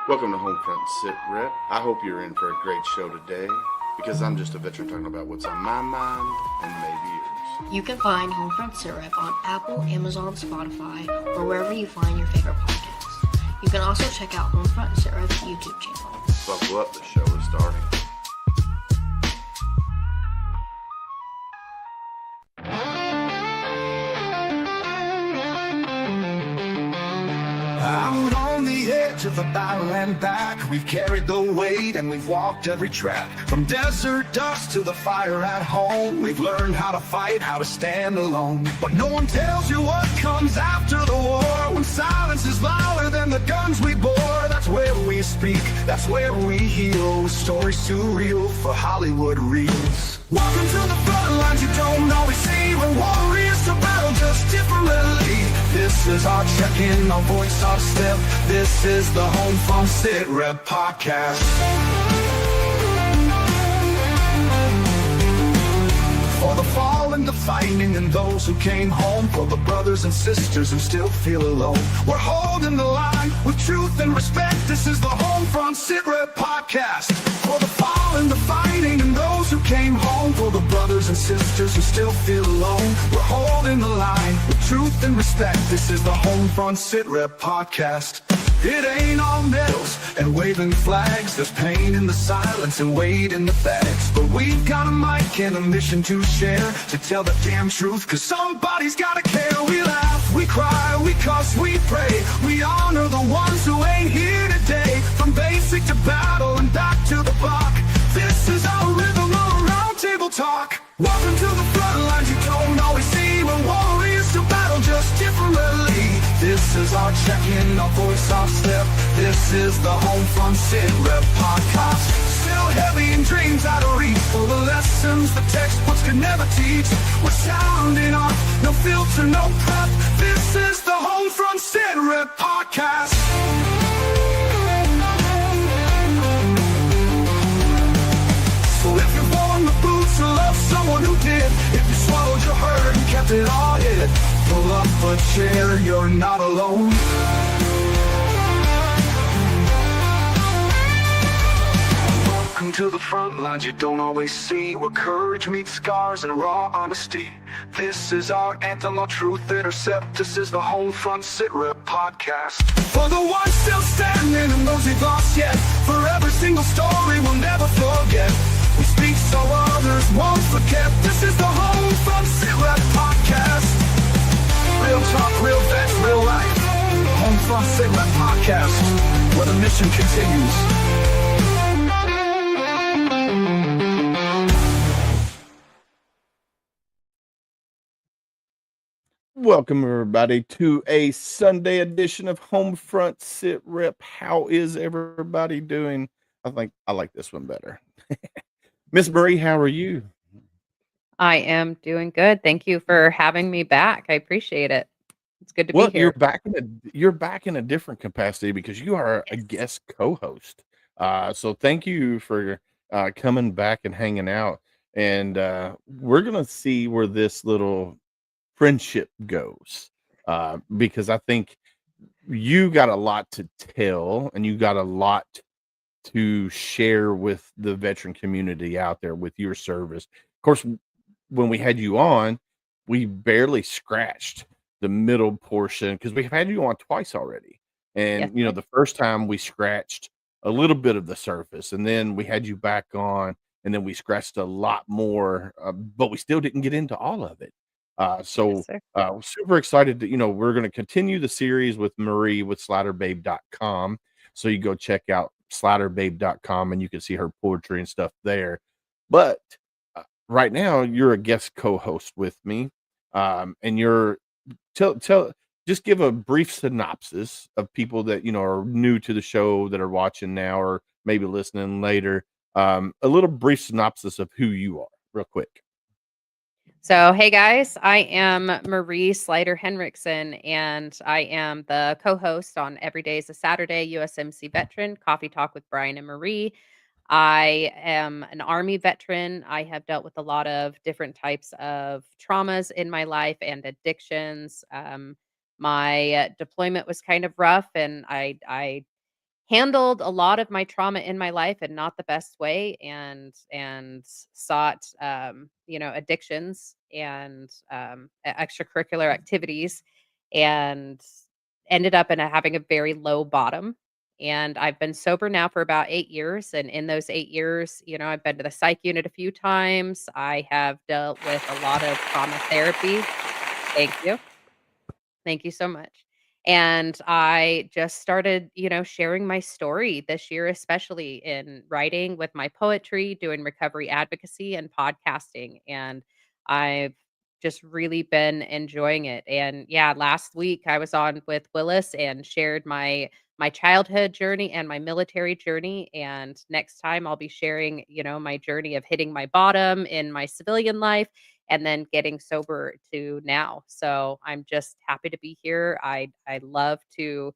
Welcome to HomeFront Sitrep. I hope you're in for a great show today because I'm just a veteran talking about what's on my mind and maybe yours. You can find HomeFront Sitrep on Apple, Amazon, Spotify, or wherever you find your favorite podcasts. You can also check out HomeFront Sitrep's YouTube channel. Buckle up, the show is starting. Out on the edge of the battle and back, we've carried the weight and we've walked every track. From desert dust to the fire at home, we've learned how to fight, how to stand alone. But no one tells you what comes after the war. When silence is louder than the guns we bore, that's where we speak, that's where we heal. Stories too real for Hollywood reels. Welcome to the front lines you don't always see. We're warriors to battle just differently. This is our check-in, our voice, our step. This is the HomeFront Sitrep podcast. For the fallen, the fighting, and those who came home. For the brothers and sisters who still feel alone. We're holding the line with truth and respect. This is the HomeFront Sitrep podcast. For the fallen, the fighting, and those who came home. For the brothers and sisters who still feel alone. We're holding the line with truth and respect. This is the HomeFront Sitrep podcast. It ain't all medals and waving flags. There's pain in the silence and weight in the facts. But we've got a mic and a mission to share, to tell the damn truth, cause somebody's gotta care. We laugh, we cry, we cuss, we pray. We honor the ones who ain't here today. From basic to battle and back to the block. This is our rhythm of round table talk. Welcome to the front lines you don't always see. We're warriors to battle just differently. This is our check-in, our voice, our step. This is the HomeFront Sitrep podcast. Still heavy in dreams out of reach, for the lessons the textbooks could never teach. We're sounding off, no filter, no prep. This is the HomeFront Sitrep podcast. So if you've worn the boots or love someone who did, if you swallowed your hurt and kept it all hid, pull up a chair, you're not alone. Welcome to the front lines you don't always see, where courage meets scars and raw honesty. This is our anthem, our truth intercept. This is the HomeFront Sitrep podcast. For the ones still standing and those we've lost yet, for every single story we'll never forget. We speak so others won't forget. This is the HomeFront Sitrep podcast. Real talk, real vets, real life. HomeFront Sitrep podcast, where the mission continues. Welcome, everybody, to a Sunday edition of HomeFront Sitrep. How is everybody doing? I think I like this one better. Miss Marie, how are you? I am doing good. Thank you for having me back. I appreciate it. It's good to be Well, here. you're back in a different capacity because you are a Yes. guest co-host. So thank you for coming back and hanging out. And we're gonna see where this little friendship goes, because I think you got a lot to tell and you got a lot to share with the veteran community out there with your service. Of course, when we had you on, we barely scratched the middle portion because we've had you on twice already. And, Yes, sir. the first time we scratched a little bit of the surface, and then we had you back on, and then we scratched a lot more, but we still didn't get into all of it. Yes, sir. We're super excited that, we're going to continue the series with Marie with sliderbabe.com. So you go check out sliderbabe.com and you can see her poetry and stuff there. But right now you're a guest co-host with me. And you're just give a brief synopsis of people that, are new to the show that are watching now, or maybe listening later. A little brief synopsis of who you are real quick. So, hey guys, I am Marie Slider Henriksen, and I am the co-host on Every Day is a Saturday USMC Veteran Coffee Talk with Brian and Marie. I am an Army veteran. I have dealt with a lot of different types of traumas in my life and addictions. My deployment was kind of rough, and I handled a lot of my trauma in my life in not the best way, and sought addictions and extracurricular activities, and ended up having a very low bottom. And I've been sober now for about 8 years, and in those 8 years, I've been to the psych unit a few times. I have dealt with a lot of trauma therapy. Thank you. Thank you so much. And I just started, sharing my story this year, especially in writing with my poetry, doing recovery advocacy and podcasting. And I've just really been enjoying it. And yeah, last week I was on with Willis and shared my childhood journey and my military journey. And next time I'll be sharing, my journey of hitting my bottom in my civilian life and then getting sober to now. So I'm just happy to be here. I love to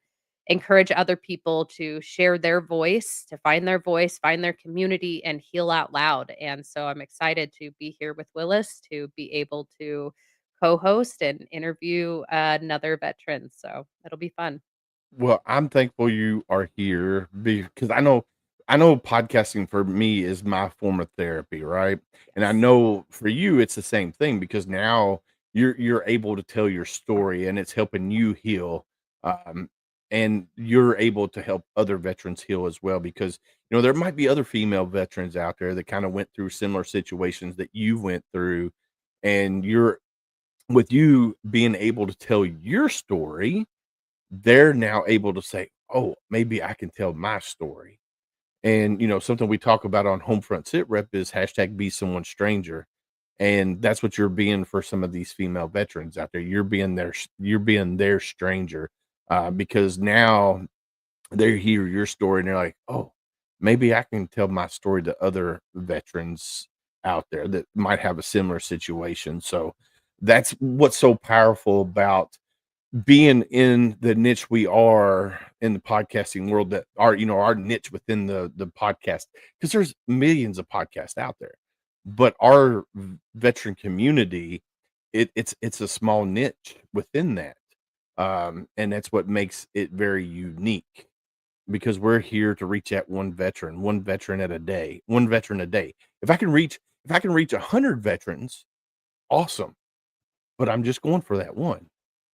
encourage other people to share their voice, find their community, and heal out loud. And so I'm excited to be here with Willis to be able to co-host and interview another veteran. So it'll be fun. Well, I'm thankful you are here because I know podcasting for me is my form of therapy, right? And I Yes. know for you it's the same thing because now you're able to tell your story and it's helping you heal. Um, and you're able to help other veterans heal as well because there might be other female veterans out there that kind of went through similar situations that you went through, and you're with you being able to tell your story, they're now able to say, "Oh, maybe I can tell my story." And, something we talk about on HomeFront Sitrep is hashtag be someone stranger. And that's what you're being for some of these female veterans out there. You're being their stranger, because now they hear your story and they're like, "Oh, maybe I can tell my story to other veterans out there that might have a similar situation." So that's what's so powerful about being in the niche we are in the podcasting world, that our niche within the podcast, because there's millions of podcasts out there, but our veteran community, it's a small niche within that, and that's what makes it very unique, because we're here to reach out one veteran at a day, one veteran a day. If I can reach 100 veterans, awesome, but I'm just going for that one.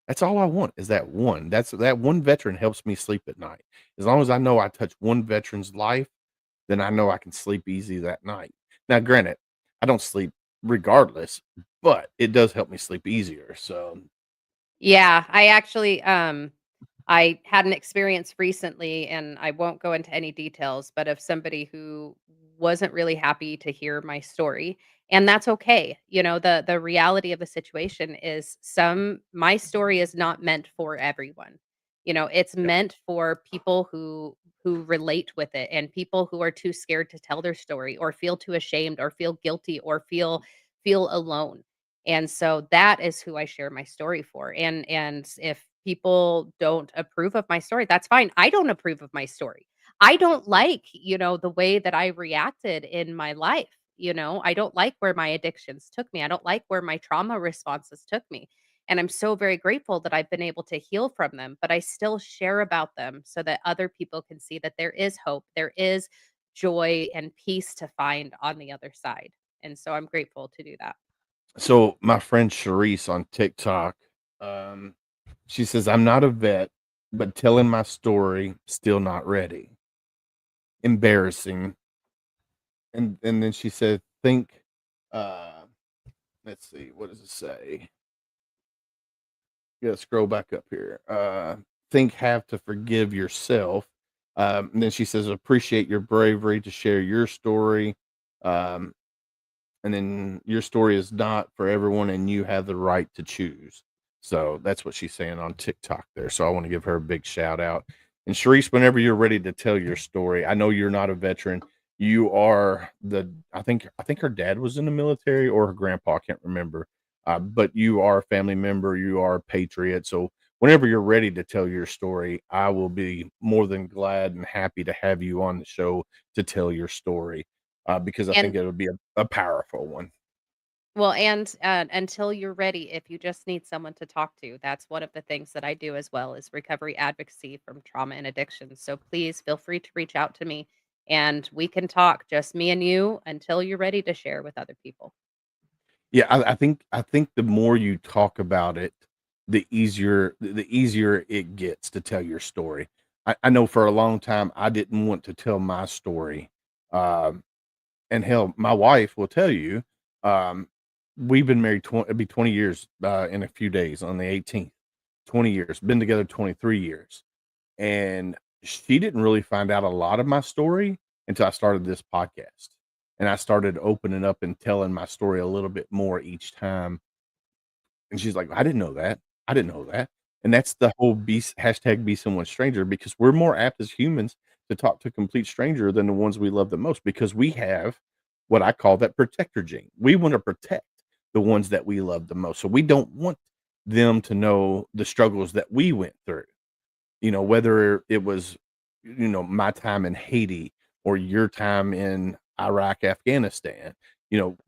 That's all I want, is that one. That one veteran helps me sleep at night. As long as I know I touch one veteran's life, then I know I can sleep easy that night. Now, granted, I don't sleep regardless, but it does help me sleep easier. So, Yeah, I actually I had an experience recently, and I won't go into any details, but of somebody who wasn't really happy to hear my story, and that's okay. The reality of the situation is my story is not meant for everyone. It's yeah. meant for people who relate with it, and people who are too scared to tell their story, or feel too ashamed, or feel guilty, or feel alone. And so that is who I share my story for. And if people don't approve of my story, that's fine. I don't approve of my story. I don't like, the way that I reacted in my life. I don't like where my addictions took me. I don't like where my trauma responses took me. And I'm so very grateful that I've been able to heal from them, but I still share about them so that other people can see that there is hope, there is joy and peace to find on the other side. And so I'm grateful to do that. So my friend Sharice on TikTok, um, she says, "I'm not a vet, but telling my story, still not ready. Embarrassing." And then she said, "Think, uh, let's see, what does it say? Yeah, scroll back up here. Think have to forgive yourself." And then she says, "Appreciate your bravery to share your story. Um, and then your story is not for everyone, and you have the right to choose." So that's what she's saying on TikTok there. So I want to give her a big shout out. And Sharice, whenever you're ready to tell your story, I know you're not a veteran. You are I think her dad was in the military, or her grandpa, I can't remember. But you are a family member, you are a patriot. So whenever you're ready to tell your story, I will be more than glad and happy to have you on the show to tell your story, because I think And it'll be a powerful one. Well, and until you're ready, if you just need someone to talk to, that's one of the things that I do as well is recovery advocacy from trauma and addiction. So please feel free to reach out to me and we can talk, just me and you, until you're ready to share with other people. Yeah, I think the more you talk about it, the easier it gets to tell your story. I know for a long time I didn't want to tell my story. Um, and hell, my wife will tell you, um, we've been married 20, it'll be 20 years in a few days on the 18th. 20 years, been together 23 years. And she didn't really find out a lot of my story until I started this podcast. And I started opening up and telling my story a little bit more each time. And she's like, I didn't know that. I didn't know that. And that's the whole hashtag be someone stranger, because we're more apt as humans to talk to a complete stranger than the ones we love the most, because we have what I call that protector gene. We want to protect the ones that we love the most. So we don't want them to know the struggles that we went through, whether it was, my time in Haiti or your time in Iraq, Afghanistan.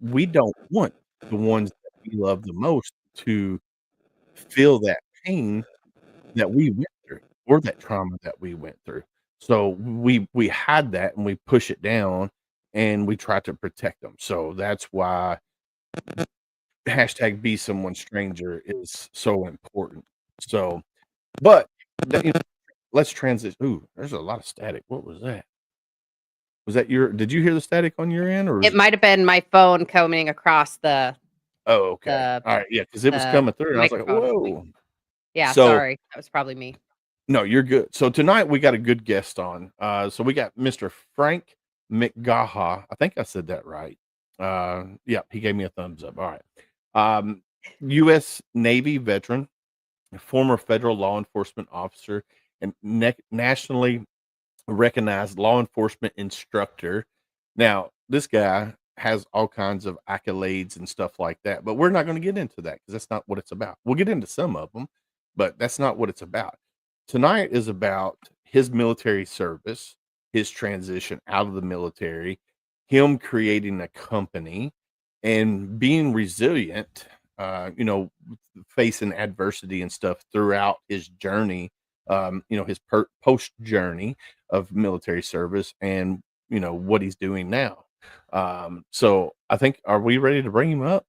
We don't want the ones that we love the most to feel that pain that we went through or that trauma that we went through. So we hide that and we push it down and we try to protect them. So that's why hashtag be someone stranger is so important. So, but that, let's transition. Ooh, there's a lot of static. What was that? Was that did you hear the static on your end, or It might have been my phone coming across oh, okay. the All right. Yeah. Cause it was the coming through and I was like, microphone. whoa. Yeah, So, sorry. That was probably me. no, you're good. So tonight we got a good guest on. So we got Mr. Frank McGaha. I think I said that right. Yeah, he gave me a thumbs up. All right. Um, U.S. Navy veteran, former federal law enforcement officer, and nationally recognized law enforcement instructor. Now, this guy has all kinds of accolades and stuff like that, but we're not going to get into that because that's not what it's about. We'll get into some of them, but that's not what it's about. Tonight is about his military service, his transition out of the military, him creating a company and being resilient, facing adversity and stuff throughout his journey, his post journey of military service, and what he's doing now. So I think, are we ready to bring him up?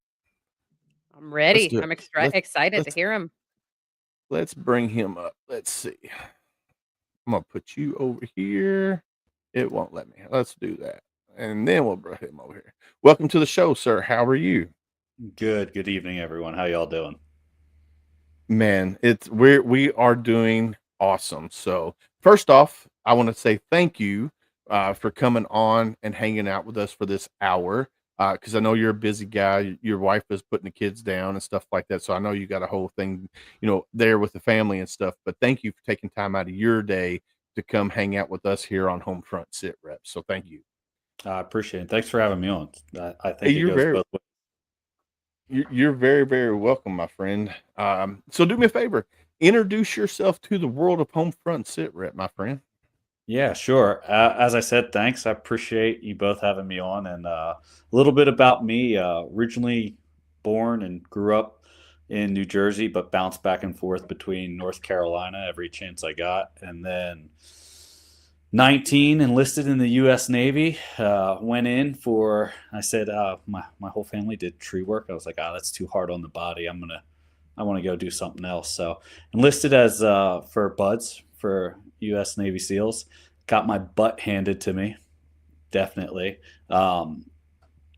I'm Let's ready. do it. I'm excited to Let's hear him. let's bring him up. Let's see. I'm gonna put you over here. It won't let me. Let's do that, and then we'll bring him over here. Welcome to the show, sir. How are you? Good evening, everyone. How y'all doing? Man, we are doing awesome. So first off, I want to say thank you for coming on and hanging out with us for this hour. Because I know you're a busy guy. Your wife is putting the kids down and stuff like that. So I know you got a whole thing, there with the family and stuff. But thank you for taking time out of your day to come hang out with us here on HomeFront Sitrep. So thank you. I appreciate it. Thanks for having me on. I Hey, think it goes both ways. you're very, very welcome, my friend. So do me a favor, introduce yourself to the world of HomeFront Sitrep, my friend. Yeah, sure. As I said, thanks. I appreciate you both having me on. And a little bit about me. Originally born and grew up in New Jersey, but bounced back and forth between North Carolina every chance I got. And then 19, enlisted in the U.S. Navy. Went in for, I said, my whole family did tree work. I was like, that's too hard on the body. I want to go do something else. So enlisted as for buds for U.S. Navy SEALs. Got my butt handed to me, definitely.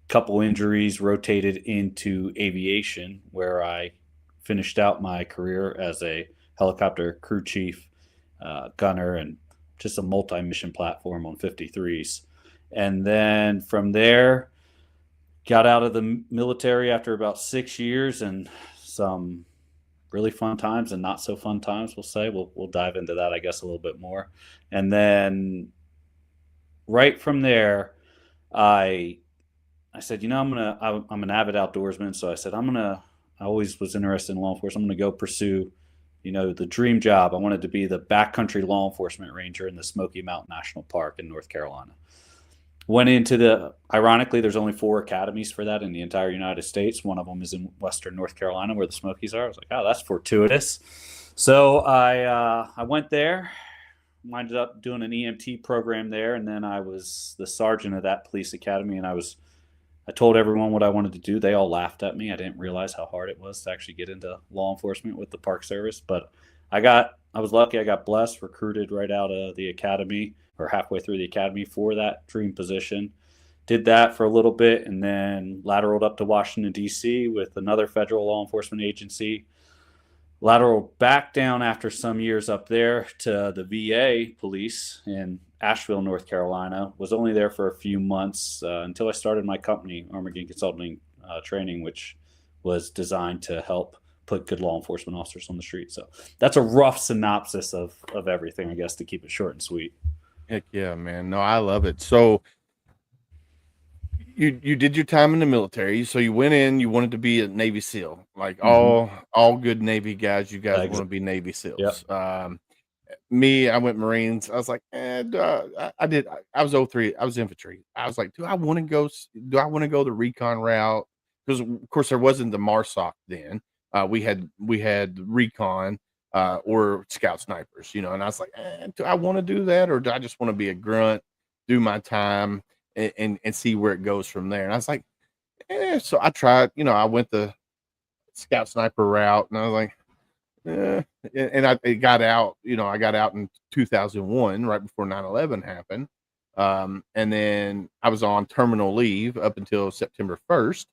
Couple injuries, rotated into aviation, where I finished out my career as a helicopter crew chief, gunner, and just a multi-mission platform on 53s. And then from there, got out of the military after about 6 years, and some really fun times and not so fun times, we'll say. We'll dive into that, I guess, a little bit more. And then right from there, I said, I'm an avid outdoorsman. So I said, I always was interested in law enforcement. I'm going to go pursue, the dream job. I wanted to be the backcountry law enforcement ranger in the Smoky Mountain National Park in North Carolina. Went into ironically, there's only 4 academies for that in the entire United States. One of them is in Western North Carolina where the Smokies are. I was like, oh, that's fortuitous. So I went there, ended up doing an EMT program there. And then I was the sergeant of that police academy. And I told everyone what I wanted to do. They all laughed at me. I didn't realize how hard it was to actually get into law enforcement with the Park Service. But I was lucky. I got blessed, recruited right out of the academy or halfway through the academy for that dream position. Did that for a little bit and then lateraled up to Washington, D.C. with another federal law enforcement agency. Lateraled back down after some years up there to the VA police in Asheville, North Carolina. Was only there for a few months until I started my company, Armogan Consulting Training, which was designed to help put good law enforcement officers on the street. So that's a rough synopsis of everything, I guess, to keep it short and sweet. Heck yeah, man. No, I love it. So you did your time in the military. So you went in, you wanted to be a Navy SEAL. Like all good Navy guys, you guys want to be Navy SEAls. Yep. Me, I went Marines. I was like, I was 03. I was infantry. I was like, do I want to go the recon route? Because of course there wasn't the MARSOC then. We had recon or scout snipers, and I was like, do I want to do that, or do I just want to be a grunt, do my time and see where it goes from there? And I was like, so I tried, I went the scout sniper route, and I was like, and I got out, I got out in 2001, right before 9/11 happened. And then I was on terminal leave up until September 1st.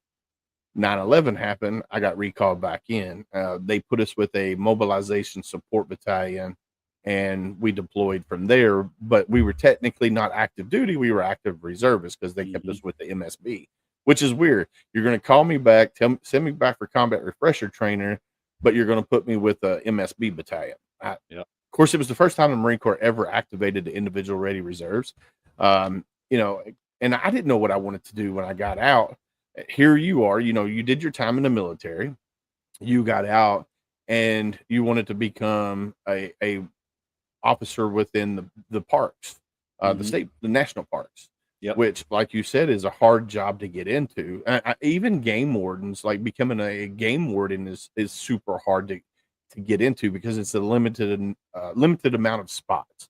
9/11 happened. I got recalled back in. They put us with a mobilization support battalion, and we deployed from there. But we were technically not active duty. We were active reservists because they kept us with the MSB, which is weird. You're going to call me back, send me back for combat refresher trainer, but you're going to put me with a MSB battalion. Of course, it was the first time the Marine Corps ever activated the individual ready reserves. And I didn't know what I wanted to do when I got out. Here you are, you did your time in the military, you got out, and you wanted to become a officer within the parks, the national parks, which, like you said, is a hard job to get into. Even game wardens, like becoming a game warden is super hard to get into because it's a limited amount of spots.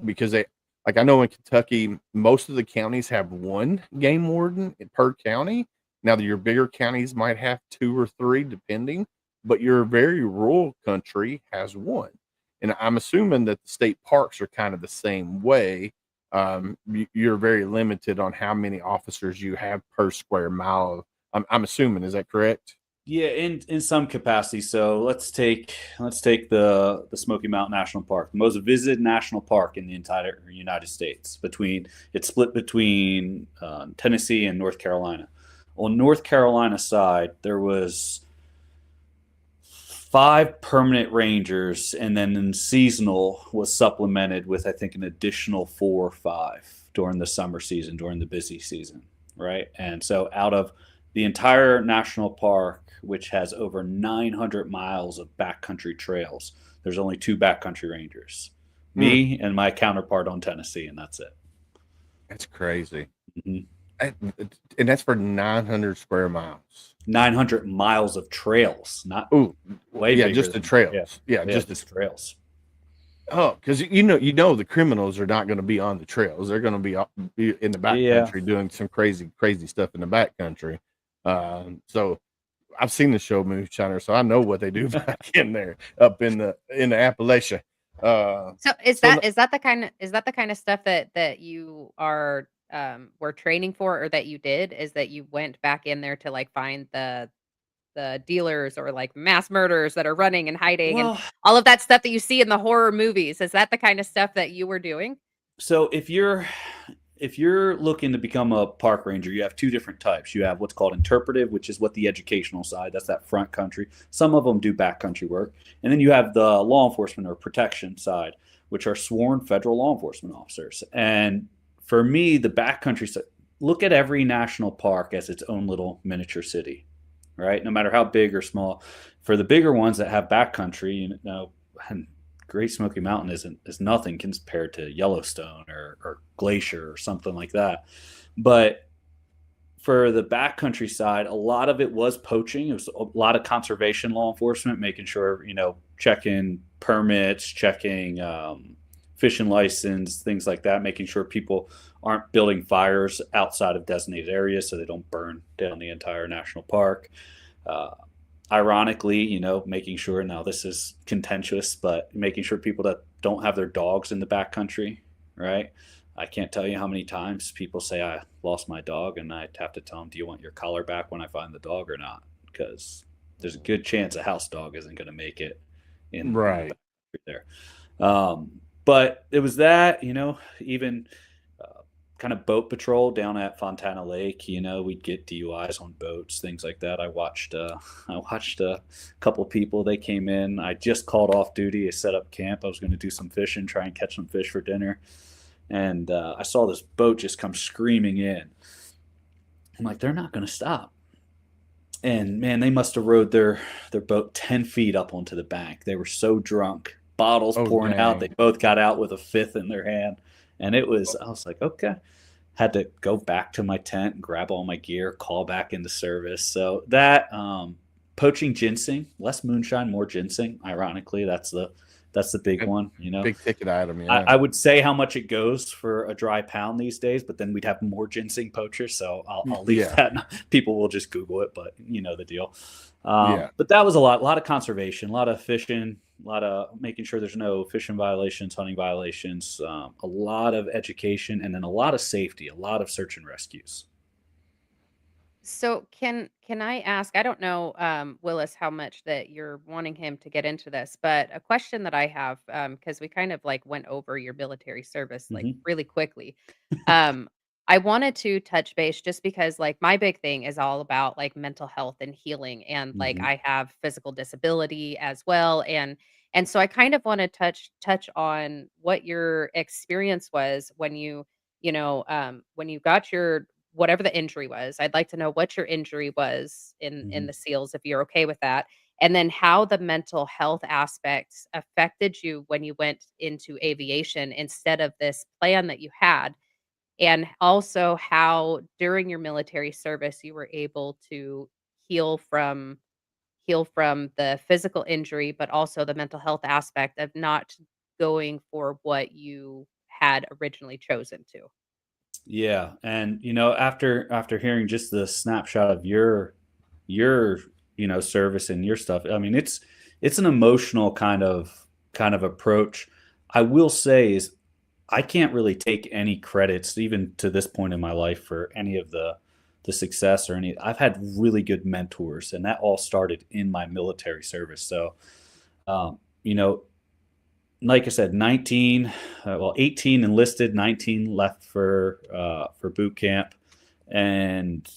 Because like I know in Kentucky, most of the counties have one game warden per county. Now, your bigger counties might have 2 or 3, depending, but your very rural country has one. And I'm assuming that the state parks are kind of the same way. You're very limited on how many officers you have per square mile. I'm assuming, is that correct? Yeah, in some capacity. So let's take the Smoky Mountain National Park, the most visited national park in the entire United States. It's split between Tennessee and North Carolina. On North Carolina side, there was 5 permanent rangers, and then in seasonal was supplemented with, I think, an additional 4 or 5 during the summer season, during the busy season, right? And so out of the entire national park, which has over 900 miles of backcountry trails, there's only 2 backcountry rangers, me and my counterpart on Tennessee, and that's it. That's crazy. And that's for 900 square miles. 900 miles of trails, not way bigger just the trails. Just the trails. Oh, because the criminals are not going to be on the trails. They're going to be in the backcountry doing some crazy stuff in the backcountry. So I've seen the show Moonshiner, so I know what they do back in there, up in the Appalachia. So is that the kind of stuff that you are were training for, or that you did, is that you went back in there to like find the dealers or like mass murderers that are running and hiding and all of that stuff that you see in the horror movies? Is that the kind of stuff that you were doing? So if you're looking to become a park ranger, you have 2 different types. You have what's called interpretive, which is what the educational side, that's that front country. Some of them do backcountry work. And then you have the law enforcement or protection side, which are sworn federal law enforcement officers. And for me, the backcountry side, look at every national park as its own little miniature city, right? No matter how big or small. For the bigger ones that have backcountry, and Great Smoky Mountain is nothing compared to Yellowstone or Glacier or something like that. But for the backcountry side, a lot of it was poaching. It was a lot of conservation law enforcement, making sure, checking permits, checking fishing license, things like that, making sure people aren't building fires outside of designated areas so they don't burn down the entire national park. Ironically, making sure, now this is contentious, but making sure people that don't have their dogs in the backcountry, right? I can't tell you how many times people say I lost my dog, and I have to tell them, do you want your collar back when I find the dog or not? Because there's a good chance a house dog isn't going to make it in Right. the there. But it was that, even kind of boat patrol down at Fontana Lake. We'd get DUIs on boats, things like that. I watched a couple people. They came in. I just called off duty. I set up camp. I was going to do some fishing, try and catch some fish for dinner. And I saw this boat just come screaming in. I'm like, they're not going to stop. And man, they must have rowed their boat 10 feet up onto the bank. They were so drunk, bottles pouring out. They both got out with a fifth in their hand. And I was like, okay. Had to go back to my tent and grab all my gear, call back into service. So that poaching ginseng, less moonshine, more ginseng. Ironically, that's the big one. Big ticket item. Yeah. I would say how much it goes for a dry pound these days, but then we'd have more ginseng poachers. So I'll leave that. People will just Google it, but you know the deal. But that was a lot of conservation, a lot of fishing, a lot of making sure there's no fishing violations, hunting violations, a lot of education, and then a lot of safety, a lot of search and rescues. So can I ask, I don't know, Willis, how much that you're wanting him to get into this, but a question that I have, because we kind of like went over your military service like Mhm. really quickly. Um, I wanted to touch base just because like my big thing is all about like mental health and healing, and like Mhm. I have physical disability as well, and so I kind of want to touch on what your experience was when when you got your whatever the injury was. I'd like to know what your injury was in Mhm. the SEALs, if you're okay with that. And then how the mental health aspects affected you when you went into aviation instead of this plan that you had. And also how during your military service you were able to heal from heal from the physical injury, but also the mental health aspect of not going for what you had originally chosen to. Yeah, and after hearing just the snapshot of your service and your stuff, I mean, it's an emotional kind of approach. I will say is I can't really take any credits even to this point in my life for any of the success or any. I've had really good mentors, and that all started in my military service. So, um, you know, like I said, 18 enlisted, 19 left for boot camp, and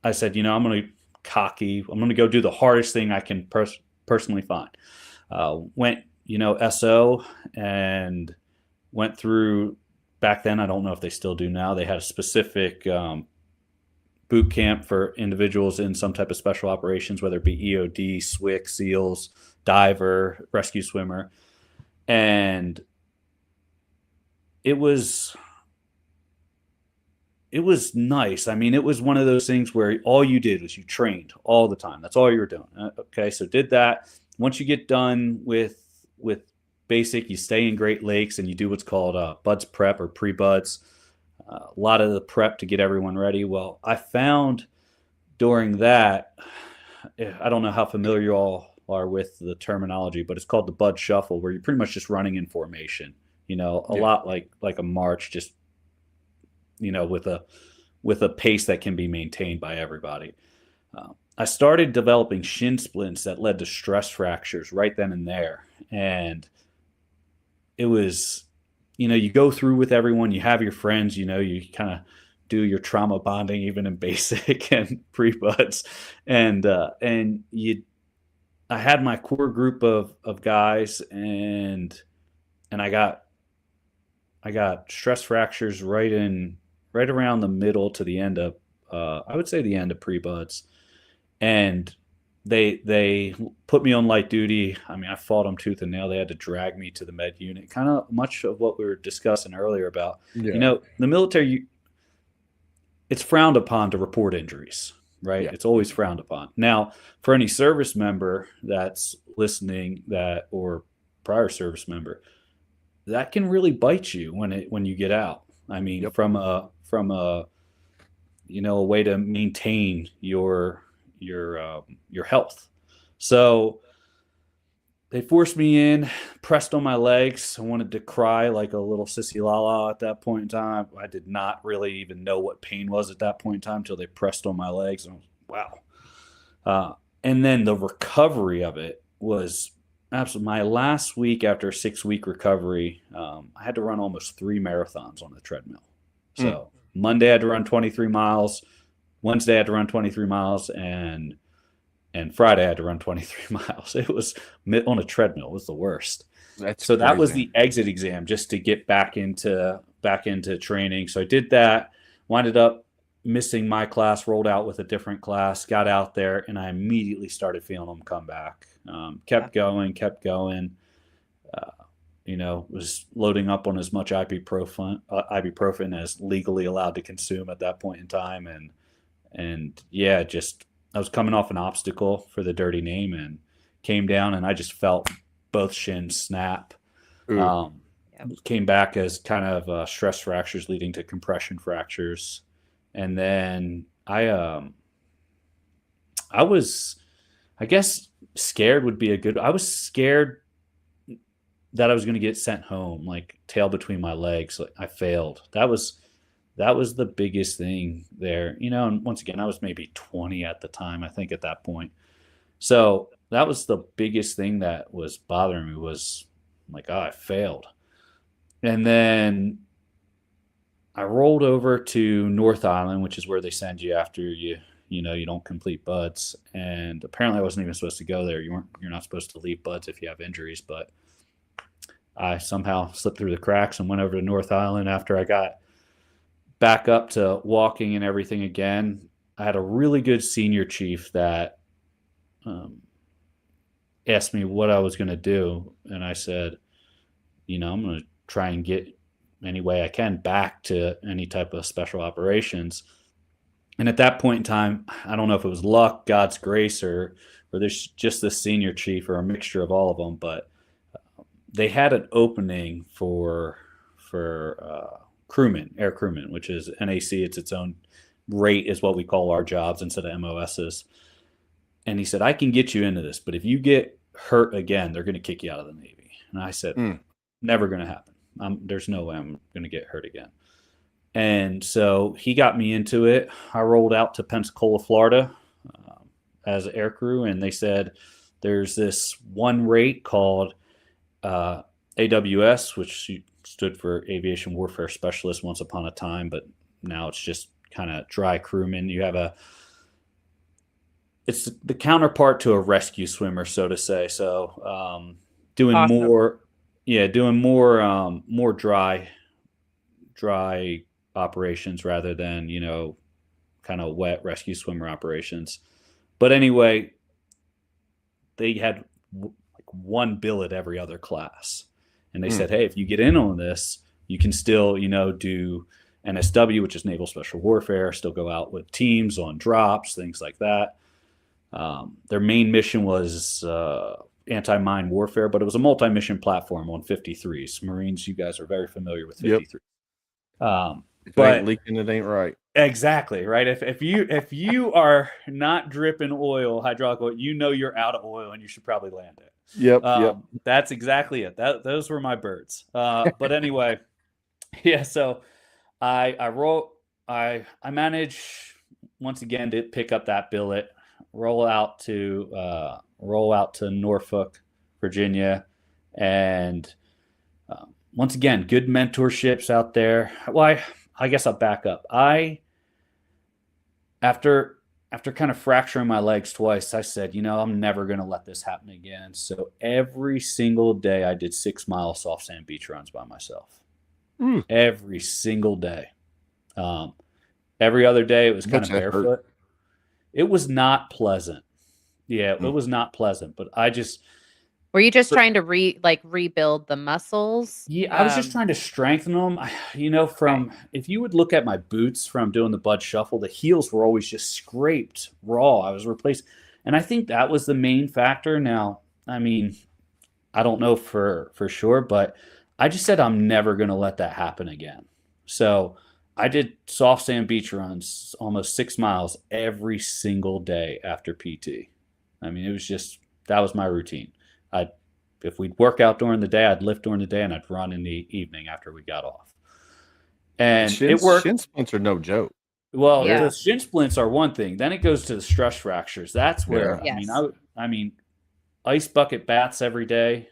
I said, I'm going to cocky. I'm going to go do the hardest thing I can personally find. Went, SO and went through. Back then, I don't know if they still do now. They had a specific boot camp for individuals in some type of special operations, whether it be EOD, SWIC, SEALs, diver, rescue swimmer. And it was nice. I mean, it was one of those things where all you did was you trained all the time. That's all you were doing. Okay, so did that. Once you get done with basic, you stay in Great Lakes and you do what's called buds prep or pre-buds. A lot of the prep to get everyone ready. Well, I found during that, I don't know how familiar you all are with the terminology, but it's called the bud shuffle, where you're pretty much just running in formation. A lot like a march, just with a pace that can be maintained by everybody. I started developing shin splints that led to stress fractures right then and there, and it was, you go through with everyone, you have your friends, you kind of do your trauma bonding even in basic and pre-buds, and I had my core group of guys, and I got stress fractures right around the middle to the end of I would say the end of pre-buds, and they put me on light duty. I mean, I fought them tooth and nail. They had to drag me to the med unit. Kind of much of what we were discussing earlier about, Yeah. the military, it's frowned upon to report injuries, right? Yeah. It's always frowned upon. Now, for any service member that's listening or prior service member, that can really bite you when you get out. I mean, Yep. from a a way to maintain your health. So they forced me in, pressed on my legs. I wanted to cry like a little sissy lala at that point in time. I did not really even know what pain was at that point in time until they pressed on my legs. And I was, wow. And then the recovery of it was absolutely. My last week after a 6-week recovery, I had to run almost 3 marathons on the treadmill. So Monday I had to run 23 miles. Wednesday I had to run 23 miles, and Friday I had to run 23 miles. It was on a treadmill. It was the worst. That's That was crazy. the exit exam just to get back into training. So I did that, winded up missing my class, rolled out with a different class, got out there, and I immediately started feeling them come back. Kept going. Was loading up on as much ibuprofen as legally allowed to consume at that point in time. And yeah, just, I was coming off an obstacle for the dirty name and came down, and I just felt both shins snap. Came back as kind of stress fractures leading to compression fractures. And then I was, I guess scared would be I was scared that I was going to get sent home, like tail between my legs. Like I failed. That was the biggest thing there, and once again, I was maybe 20 at the time, I think, at that point. So that was the biggest thing that was bothering me, was like, I failed. And then I rolled over to North Island, which is where they send you after you don't complete buds. And apparently I wasn't even supposed to go there. You're not supposed to leave buds if you have injuries, but I somehow slipped through the cracks and went over to North Island after I got back up to walking and everything again. I had a really good senior chief that asked me what I was going to do. And I said, I'm going to try and get any way I can back to any type of special operations. And at that point in time, I don't know if it was luck, God's grace, or there's just this senior chief, or a mixture of all of them, but they had an opening for crewmen, air crewmen, which is NAC. It's its own rate, is what we call our jobs instead of MOSs. And he said, I can get you into this, but if you get hurt again, they're going to kick you out of the Navy. And I said, never going to happen. There's no way I'm going to get hurt again. And so he got me into it. I rolled out to Pensacola, Florida, as air crew. And they said, there's this one rate called AWS, which stood for Aviation Warfare Specialist once upon a time, but now it's just kind of dry crewman. You have it's the counterpart to a rescue swimmer, so to say. So doing Awesome. more dry operations rather than, kind of wet rescue swimmer operations. But anyway, they had like one billet every other class. And they said, hey, if you get in on this, you can still, do NSW, which is Naval Special Warfare, still go out with teams on drops, things like that. Their main mission was anti-mine warfare, but it was a multi-mission platform on 53s. Marines, you guys are very familiar with 53. If it But ain't leaking, it ain't right. exactly, right. If you are not dripping oil, hydraulic oil, you're out of oil and you should probably land it. Yep. That's exactly it. Those were my birds. But anyway, yeah. So I managed once again to pick up that billet, roll out to Norfolk, Virginia, and once again, good mentorships out there. Well, I guess I'll back up. After kind of fracturing my legs twice, I said, I'm never going to let this happen again. So every single day I did 6 mile soft sand beach runs by myself. Every single day. Every other day it was kind of barefoot. It was not pleasant. Yeah, it was not pleasant, but I just Were you just trying to rebuild the muscles? yeah, I was just trying to strengthen them. Okay. If you would look at my boots from doing the Bud Shuffle, the heels were always just scraped raw. I was replaced, and I think that was the main factor. Now, I mean, I don't know for sure, but I just said I'm never going to let that happen again. So I did soft sand beach runs almost 6 miles every single day after PT. I mean, it was just that was my routine. I If we'd work out during the day, I'd lift during the day, and I'd run in the evening after we got off. And it Shin worked. splints are no joke. Well, Yeah. the shin splints are one thing. Then it goes to the stress fractures. That's where Yeah. Yes. I mean, ice bucket baths every day,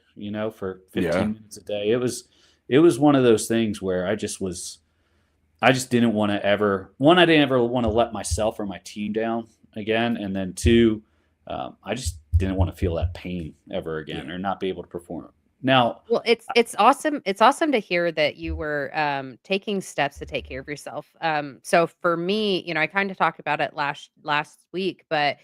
for 15 Yeah. minutes a day. It was one of those things where I just didn't want to ever one, I didn't ever want to let myself or my team down again, and then two, I just didn't want to feel that pain ever again or not be able to perform. Now, Well, it's awesome. It's awesome to hear that you were taking steps to take care of yourself. So for me, I kind of talked about it last week, but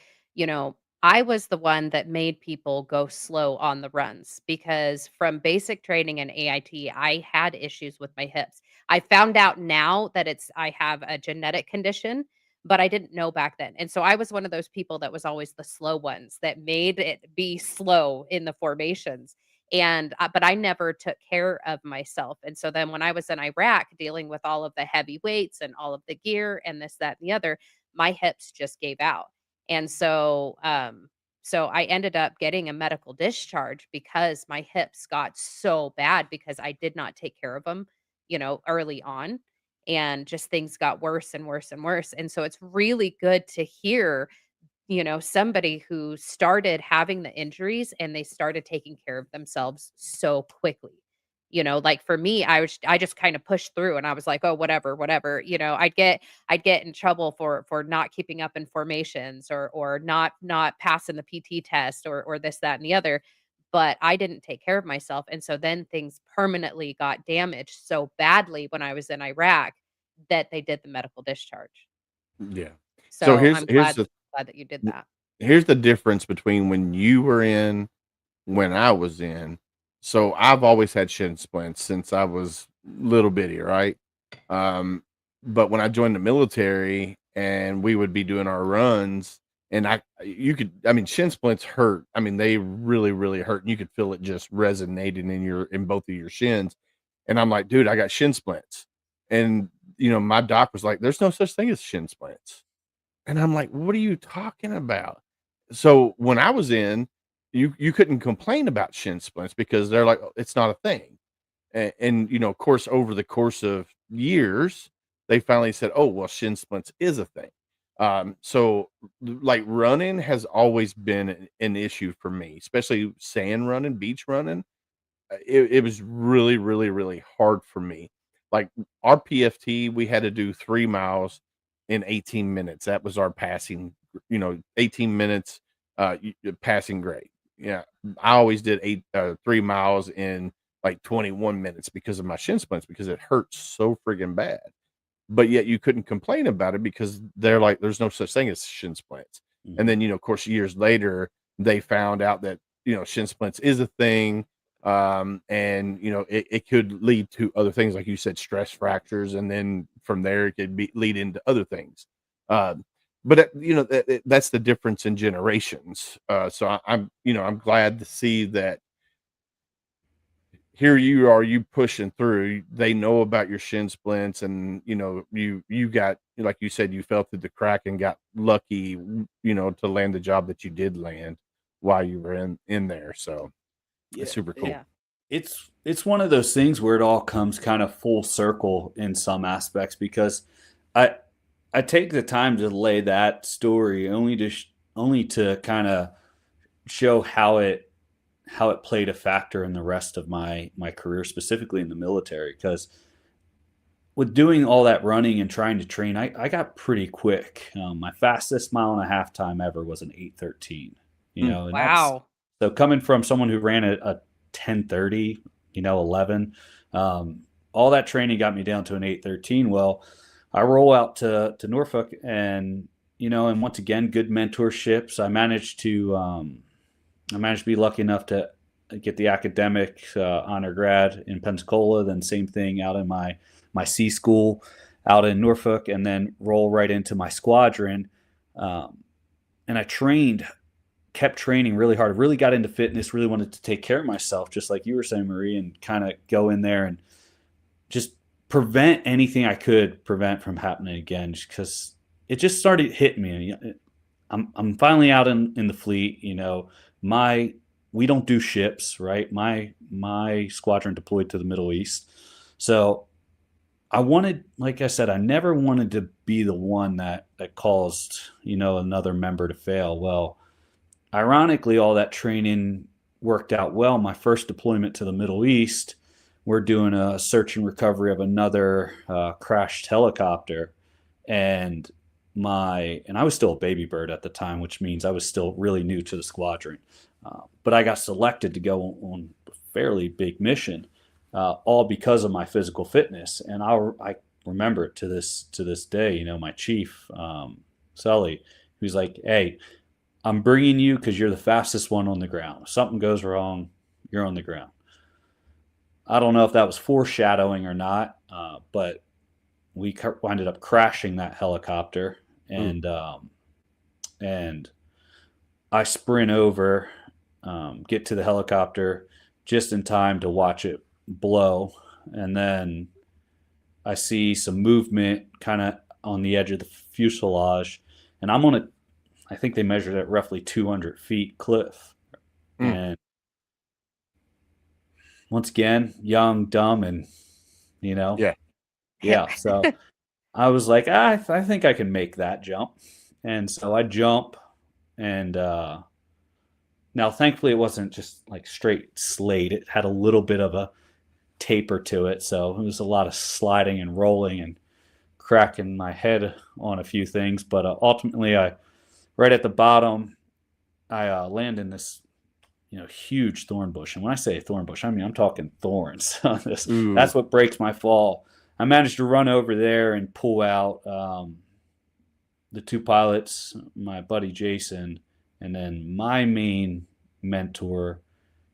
I was the one that made people go slow on the runs because from basic training and AIT, I had issues with my hips. I found out now that I have a genetic condition, but I didn't know back then. And so I was one of those people that was always the slow ones that made it be slow in the formations but I never took care of myself. And so then when I was in Iraq dealing with all of the heavy weights and all of the gear and this, that, and the other, my hips just gave out. And so I ended up getting a medical discharge because my hips got so bad because I did not take care of them, early on. And just things got worse and worse and worse. And so it's really good to hear somebody who started having the injuries and they started taking care of themselves so quickly. Like for me, I just kind of pushed through and I was like, oh, whatever, whatever. I'd get in trouble for not keeping up in formations or not passing the PT test or this, that, and the other. But I didn't take care of myself. And so then things permanently got damaged so badly when I was in Iraq that they did the medical discharge. Yeah. So So I'm glad that you did that. here's the difference between when you were in, when I was in. So I've always had shin splints since I was little bitty, right? Um, but when I joined the military and we would be doing our runs, and I mean, shin splints hurt. I mean, they really, really hurt. And you could feel it just resonating in both of your shins. And I'm like, dude, I got shin splints. And, my doc was like, there's no such thing as shin splints. And I'm like, "What are you talking about?" So when I was in, you couldn't complain about shin splints because they're like, "Oh, it's not a thing." And of course, over the course of years, they finally said, "Oh, well, shin splints is a thing." So like running has always been an issue for me, especially sand running, beach running. It was really, really, really hard for me. Like our PFT, we had to do 3 miles in 18 minutes. That was our passing, 18 minutes passing grade. Yeah. I always did 3 miles in like 21 minutes because of my shin splints because it hurts so friggin' bad. But yet you couldn't complain about it because they're like, there's no such thing as shin splints. And then, of course, years later, they found out that, shin splints is a thing. And it could lead to other things, like you said, stress fractures. And then from there, it could lead into other things. But that's the difference in generations. So I'm glad to see that here you are, you pushing through. They know about your shin splints, and you got, like you said, you fell through the crack and got lucky, to land the job that you did land while you were in there. So it's super cool. Yeah. It's one of those things where it all comes kind of full circle in some aspects because I take the time to lay that story only to kind of show how it played a factor in the rest of my career, specifically in the military. Because with doing all that running and trying to train, I got pretty quick. My fastest 1.5 mile time ever was an 8:13. And Wow. so coming from someone who ran a 10:30, 11, all that training got me down to an 8:13. Well, I roll out to Norfolk, and and once again, good mentorships. I managed to be lucky enough to get the academic honor grad in Pensacola, then same thing out in my C school out in Norfolk, and then roll right into my squadron. And I kept training really hard. I really got into fitness, really wanted to take care of myself, just like you were saying, Marie, and kind of go in there and just prevent anything I could prevent from happening again, because it just started hitting me. I'm finally out in the fleet. We don't do ships, right? My squadron deployed to the Middle East. So I wanted, like I said, I never wanted to be the one that caused, another member to fail. Well, ironically, all that training worked out well. My first deployment to the Middle East, we're doing a search and recovery of another crashed helicopter. And I was still a baby bird at the time, which means I was still really new to the squadron. But I got selected to go on a fairly big mission, all because of my physical fitness. And I remember it to this day. My chief, Sully, who's like, "Hey, I'm bringing you because you're the fastest one on the ground. If something goes wrong, you're on the ground." I don't know if that was foreshadowing or not, but we ended up crashing that helicopter, and I sprint over, get to the helicopter just in time to watch it blow, and then I see some movement kind of on the edge of the fuselage, and I'm on I think they measured at roughly 200 feet cliff, and once again, young, dumb, and yeah. So I was like, I think I can make that jump, and so I jump, and now thankfully it wasn't just like straight slate. It had a little bit of a taper to it, so it was a lot of sliding and rolling and cracking my head on a few things. But ultimately, right at the bottom, I land in this huge thorn bush. And when I say thorn bush, I mean, I'm talking thorns. That's what breaks my fall. I managed to run over there and pull out the two pilots, my buddy Jason, and then my main mentor,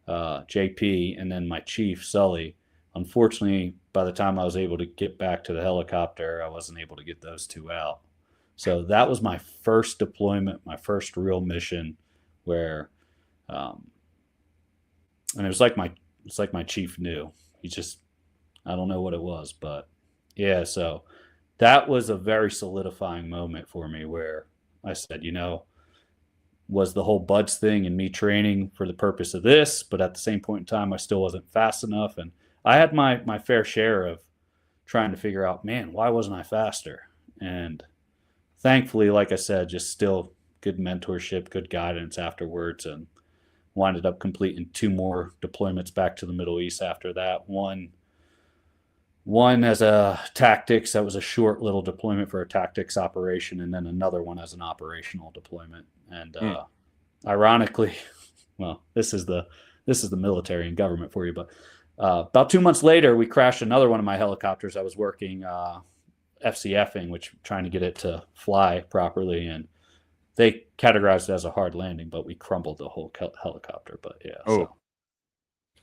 JP, and then my chief, Sully. Unfortunately, by the time I was able to get back to the helicopter, I wasn't able to get those two out. So that was my first deployment, my first real mission, where and it was like my chief knew. He just, I don't know what it was, but yeah. So that was a very solidifying moment for me, where I said, was the whole buds thing and me training for the purpose of this, but at the same point in time, I still wasn't fast enough, and I had my fair share of trying to figure out, man, why wasn't I faster? And thankfully, like I said, just still good mentorship, good guidance afterwards, and winded up completing 2 more deployments back to the Middle East after that. One as a tactics, that was a short little deployment for a tactics operation, and then another one as an operational deployment. And ironically, well, this is the military and government for you, but about 2 months later, we crashed another one of my helicopters. I was working FCFing, which trying to get it to fly properly, and they categorized it as a hard landing, but we crumbled the whole helicopter. But yeah, so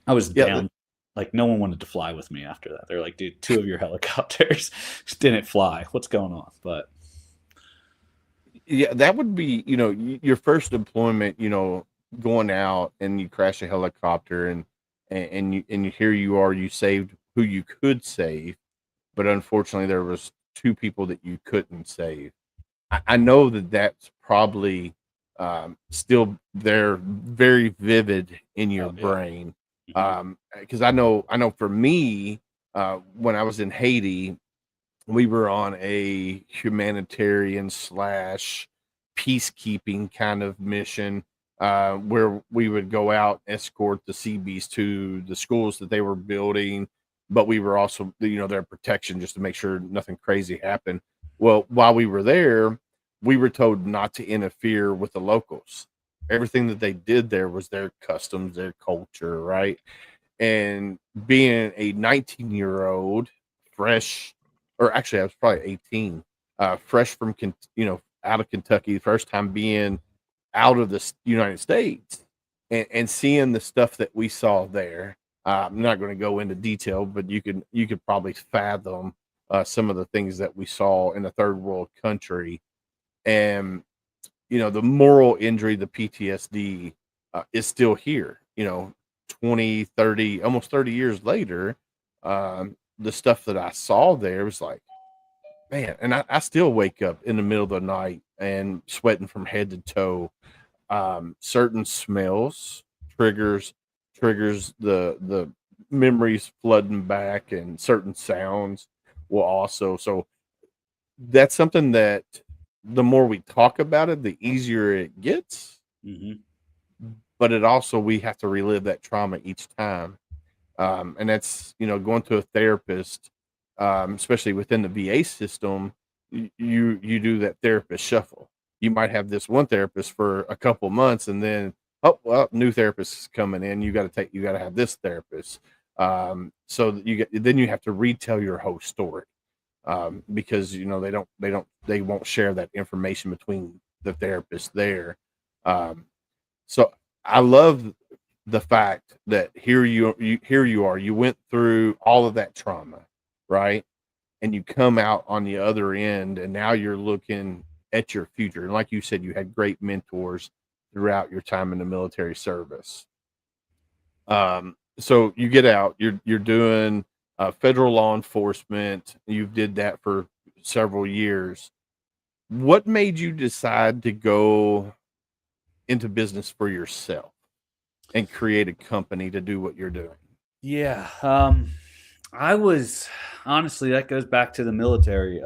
I was down. Like, no one wanted to fly with me after that. They're like, dude, 2 of your helicopters didn't fly. What's going on? But yeah, that would be, your first deployment, going out and you crash a helicopter, and here you are, you saved who you could save, but unfortunately there was 2 people that you couldn't save. I know that's probably still there, very vivid in your brain. Because I know for me, when I was in Haiti, we were on a humanitarian / peacekeeping kind of mission, where we would go out, escort the Seabees to the schools that they were building, but we were also, their protection, just to make sure nothing crazy happened. Well, while we were there, we were told not to interfere with the locals. Everything that they did there was their customs, their culture, right? And being a 19-year-old, fresh, or actually I was probably 18, fresh from, out of Kentucky, first time being out of the United States, and seeing the stuff that we saw there. I'm not going to go into detail, but you could probably fathom some of the things that we saw in a third world country. And the moral injury, the PTSD, is still here. 20, 30, almost 30 years later, the stuff that I saw there was like, man, and I still wake up in the middle of the night and sweating from head to toe. Certain smells triggers the memories flooding back, and certain sounds will also. So that's something that the more we talk about it, the easier it gets. But it also, we have to relive that trauma each time. And that's, going to a therapist, especially within the VA system, you do that therapist shuffle. You might have this one therapist for a couple months, and then, oh, well, new therapist is coming in. You got to have this therapist. So that then you have to retell your whole story. Because, they won't share that information between the therapists there. So I love the fact that here you are, you went through all of that trauma, right? And you come out on the other end, and now you're looking at your future. And like you said, you had great mentors throughout your time in the military service. So you get out, you're doing federal law enforcement. You did that for several years. What made you decide to go into business for yourself and create a company to do what you're doing? Yeah. I was, honestly, that goes back to the military.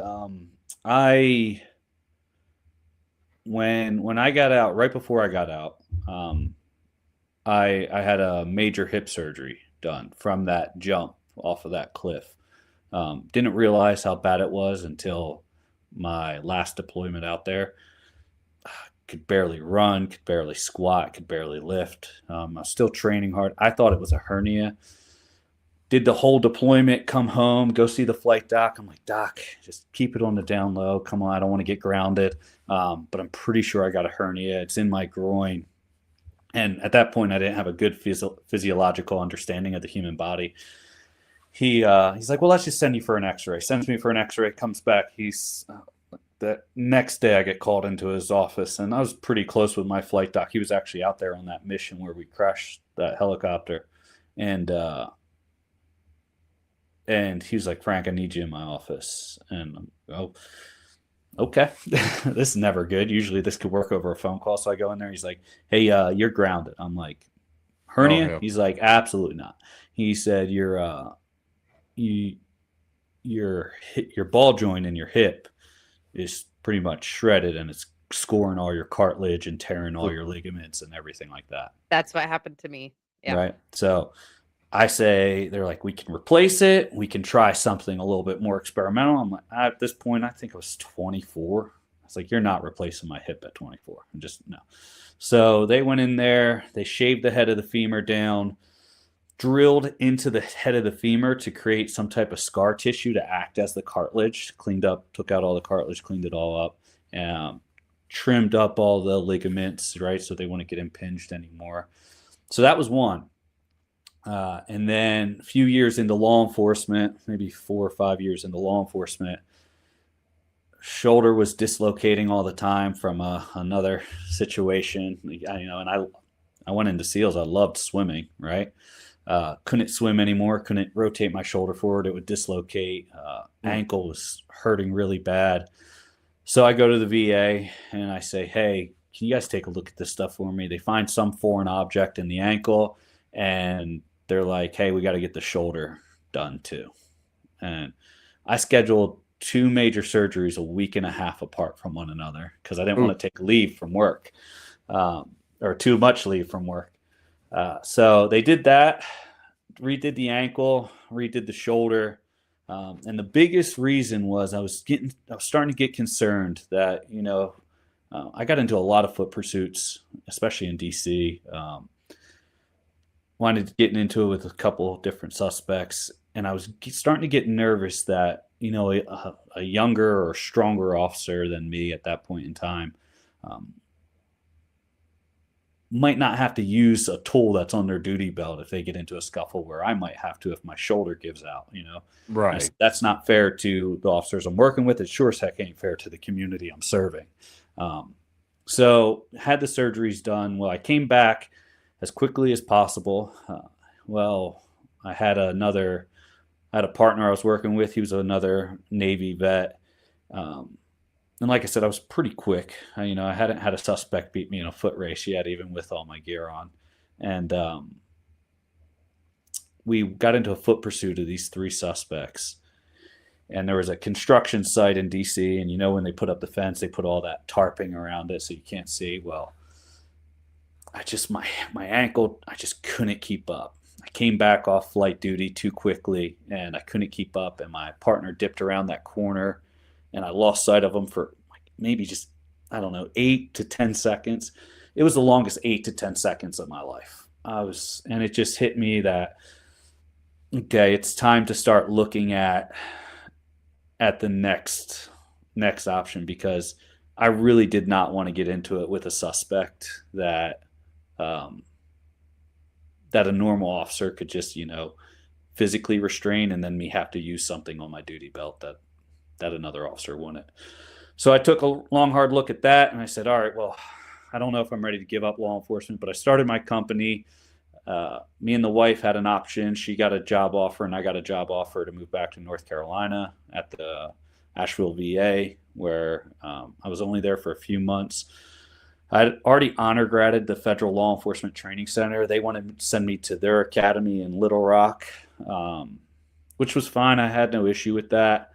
When I got out, right before I got out, I had a major hip surgery done from that jump off of that cliff. Didn't realize how bad it was until my last deployment out there. Could barely run, could barely squat, could barely lift. I was still training hard. I thought it was a hernia. Did the whole deployment, come home, go see the flight doc. I'm like, Doc, just keep it on the down low. Come on, I don't want to get grounded. But I'm pretty sure I got a hernia. It's in my groin. And at that point, I didn't have a good physiological understanding of the human body. He's like, well, let's just send you for an x-ray. Sends me for an x-ray, comes back. The next day I get called into his office, and I was pretty close with my flight doc. He was actually out there on that mission where we crashed that helicopter. And he was like, Frank, I need you in my office. And I'm, oh, okay. This is never good. Usually this could work over a phone call. So I go in there. He's like, hey, you're grounded. I'm like, hernia? Oh, yeah. He's like, absolutely not. He said, your ball joint in your hip is pretty much shredded, and it's scoring all your cartilage and tearing all your ligaments and everything like that. That's what happened to me. Yeah. Right. So I say, they're like, we can replace it. We can try something a little bit more experimental. I'm like, at this point, I think I was 24. I was like, you're not replacing my hip at 24. I'm just, no. So they went in there, they shaved the head of the femur down, drilled into the head of the femur to create some type of scar tissue to act as the cartilage, cleaned up, took out all the cartilage, cleaned it all up, trimmed up all the ligaments, right? So they wouldn't get impinged anymore. So that was one. And then a few years into law enforcement, maybe 4 or 5 years into law enforcement, shoulder was dislocating all the time from another situation. And I went into SEALs. I loved swimming, right? Couldn't swim anymore. Couldn't rotate my shoulder forward. It would dislocate. Ankle was hurting really bad. So I go to the VA and I say, hey, can you guys take a look at this stuff for me? They find some foreign object in the ankle, and they're like, hey, we got to get the shoulder done too. And I scheduled 2 major surgeries a week and a half apart from one another because I didn't want to take leave from work, or too much leave from work. So they did that, redid the ankle, redid the shoulder. And the biggest reason was I was starting to get concerned that, I got into a lot of foot pursuits, especially in DC. Wanted to get into it with a couple of different suspects. And I was starting to get nervous that a younger or stronger officer than me at that point in time um, might not have to use a tool that's on their duty belt if they get into a scuffle where I might have to if my shoulder gives out. Right. That's not fair to the officers I'm working with. It sure as heck ain't fair to the community I'm serving. Um, so had the surgeries done. Well, I came back as quickly as possible. I had a partner I was working with. He was another Navy vet. And like I said, I was pretty quick. I hadn't had a suspect beat me in a foot race yet, even with all my gear on. And we got into a foot pursuit of these 3 suspects. And there was a construction site in DC. And when they put up the fence, they put all that tarping around it so you can't see. Well, my ankle, I just couldn't keep up. I came back off flight duty too quickly and I couldn't keep up. And my partner dipped around that corner and I lost sight of him for maybe just, I don't know, 8 to 10 seconds. It was the longest 8 to 10 seconds of my life. And it just hit me that, okay, it's time to start looking at the next option, because I really did not want to get into it with a suspect that a normal officer could just, physically restrain and then me have to use something on my duty belt that another officer wouldn't. So I took a long, hard look at that and I said, all right, well, I don't know if I'm ready to give up law enforcement, but I started my company. Me and the wife had an option. She got a job offer and I got a job offer to move back to North Carolina at the Asheville VA, where I was only there for a few months. I'd already honor graded the Federal Law Enforcement Training Center. They wanted to send me to their academy in Little Rock, which was fine. I had no issue with that.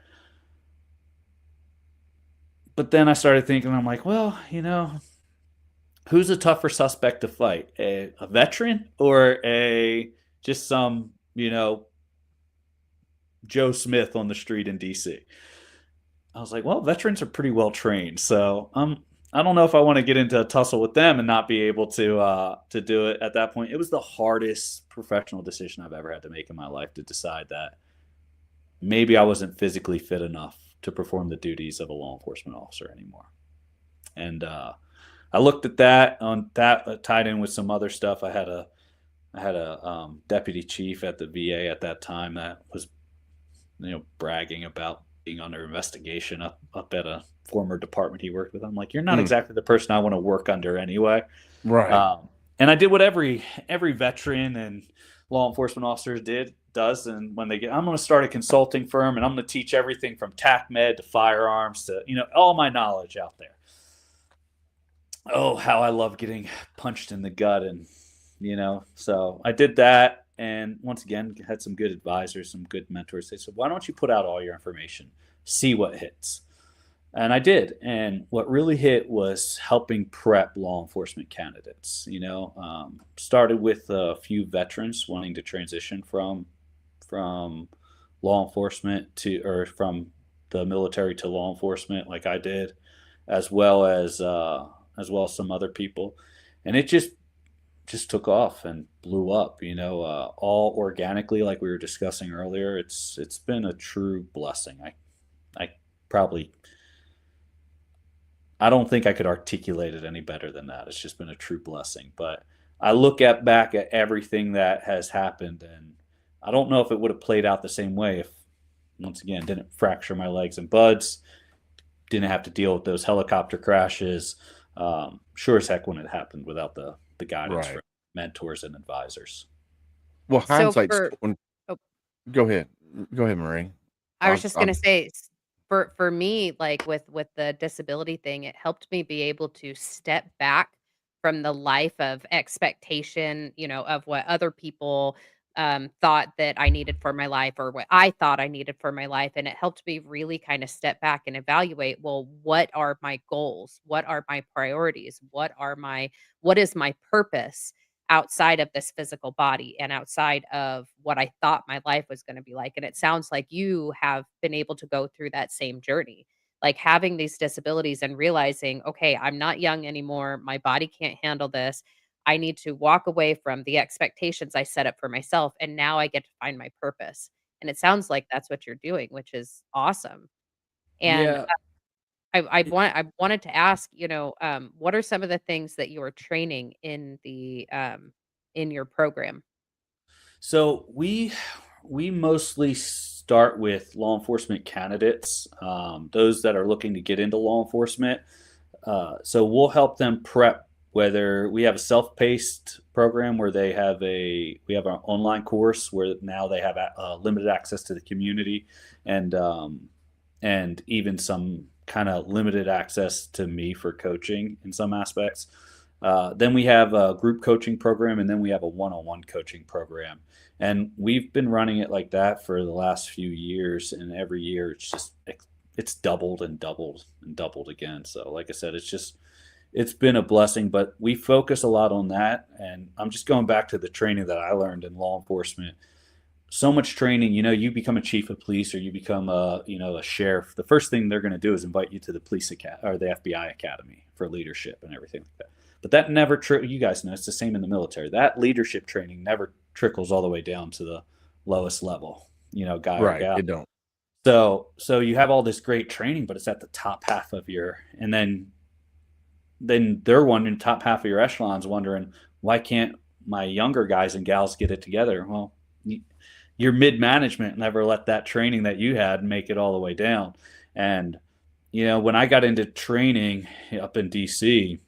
But then I started thinking, I'm like, well, who's a tougher suspect to fight? A veteran or just some, Joe Smith on the street in DC? I was like, well, veterans are pretty well trained. So I don't know if I want to get into a tussle with them and not be able to do it at that point. It was the hardest professional decision I've ever had to make in my life, to decide that maybe I wasn't physically fit enough to perform the duties of a law enforcement officer anymore. And I looked at that tied in with some other stuff. I had a deputy chief at the VA at that time that was, bragging about being under investigation up at a former department he worked with. I'm like, you're not exactly the person I want to work under anyway. Right. And I did what every veteran and law enforcement officer does. And when I'm going to start a consulting firm and I'm going to teach everything from TAC med to firearms to, all my knowledge out there. Oh, how I love getting punched in the gut. And, so I did that. And once again, had some good advisors, some good mentors. They said, why don't you put out all your information, see what hits? And I did. And what really hit was helping prep law enforcement candidates. Started with a few veterans wanting to transition from law enforcement from the military to law enforcement, like I did, as well as some other people. And it just took off and blew up, all organically, like we were discussing earlier. It's been a true blessing. I don't think I could articulate it any better than that. It's just been a true blessing. But I look back at everything that has happened, and I don't know if it would have played out the same way if, once again, didn't fracture my legs and buds, didn't have to deal with those helicopter crashes. Sure as heck wouldn't have happened without the guidance from mentors and advisors. Well, hindsight's Oh, go ahead, Marie. I was just going to say, for me, like with the disability thing, it helped me be able to step back from the life of expectation, of what other people thought that I needed for my life, or what I thought I needed for my life. And it helped me really kind of step back and evaluate, well, what are my goals? What are my priorities? What is my purpose outside of this physical body and outside of what I thought my life was going to be like? And it sounds like you have been able to go through that same journey, like having these disabilities and realizing, okay, I'm not young anymore. My body can't handle this. I need to walk away from the expectations I set up for myself. And now I get to find my purpose. And it sounds like that's what you're doing, which is awesome. And Yeah. I wanted to ask, what are some of the things that you are training in your program? So we mostly start with law enforcement candidates, those that are looking to get into law enforcement. So we'll help them prep. Whether we have a self-paced program where we have our online course where now they have limited access to the community, and even some kind of limited access to me for coaching in some aspects. Then we have a group coaching program, and then we have a one-on-one coaching program. And we've been running it like that for the last few years, and every year it's doubled and doubled and doubled again. So like I said, it's been a blessing, but we focus a lot on that. And I'm just going back to the training that I learned in law enforcement. So much training, you become a chief of police or you become a sheriff. The first thing they're going to do is invite you to the police academy or the FBI academy for leadership and everything like that. But that never, you guys know, it's the same in the military. That leadership training never trickles all the way down to the lowest level, guy or Right. gal. It don't. So you have all this great training, but it's at the top half of and then they're wondering, top half of your echelons wondering, why can't my younger guys and gals get it together? Well, your mid-management never let that training that you had make it all the way down. And, when I got into training up in DC,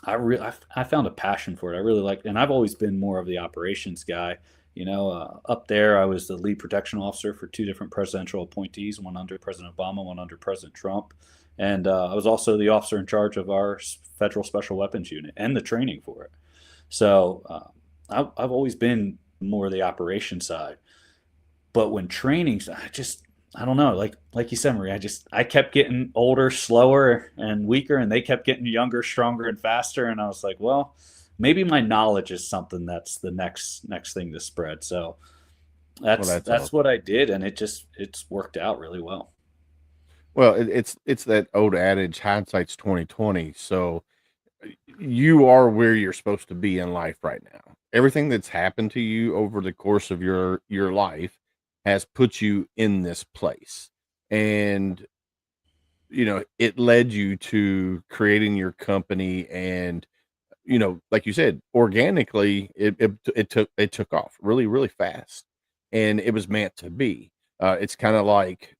I found a passion for it. I really liked, and I've always been more of the operations guy. Up there, I was the lead protection officer for 2 different presidential appointees, one under President Obama, one under President Trump. And I was also the officer in charge of our federal special weapons unit and the training for it. So I've always been more the operation side. But when training, I don't know, like you said, Marie, I kept getting older, slower, and weaker, and they kept getting younger, stronger, and faster. And I was like, well, maybe my knowledge is something that's the next thing to spread. So that's awesome. what I did, and it's worked out really well. Well, it's that old adage, hindsight's 2020. So you are where you're supposed to be in life right now. Everything that's happened to you over the course of your life has put you in this place. And it led you to creating your company, and like you said, organically it took off really, really fast, and it was meant to be. It's kind of like,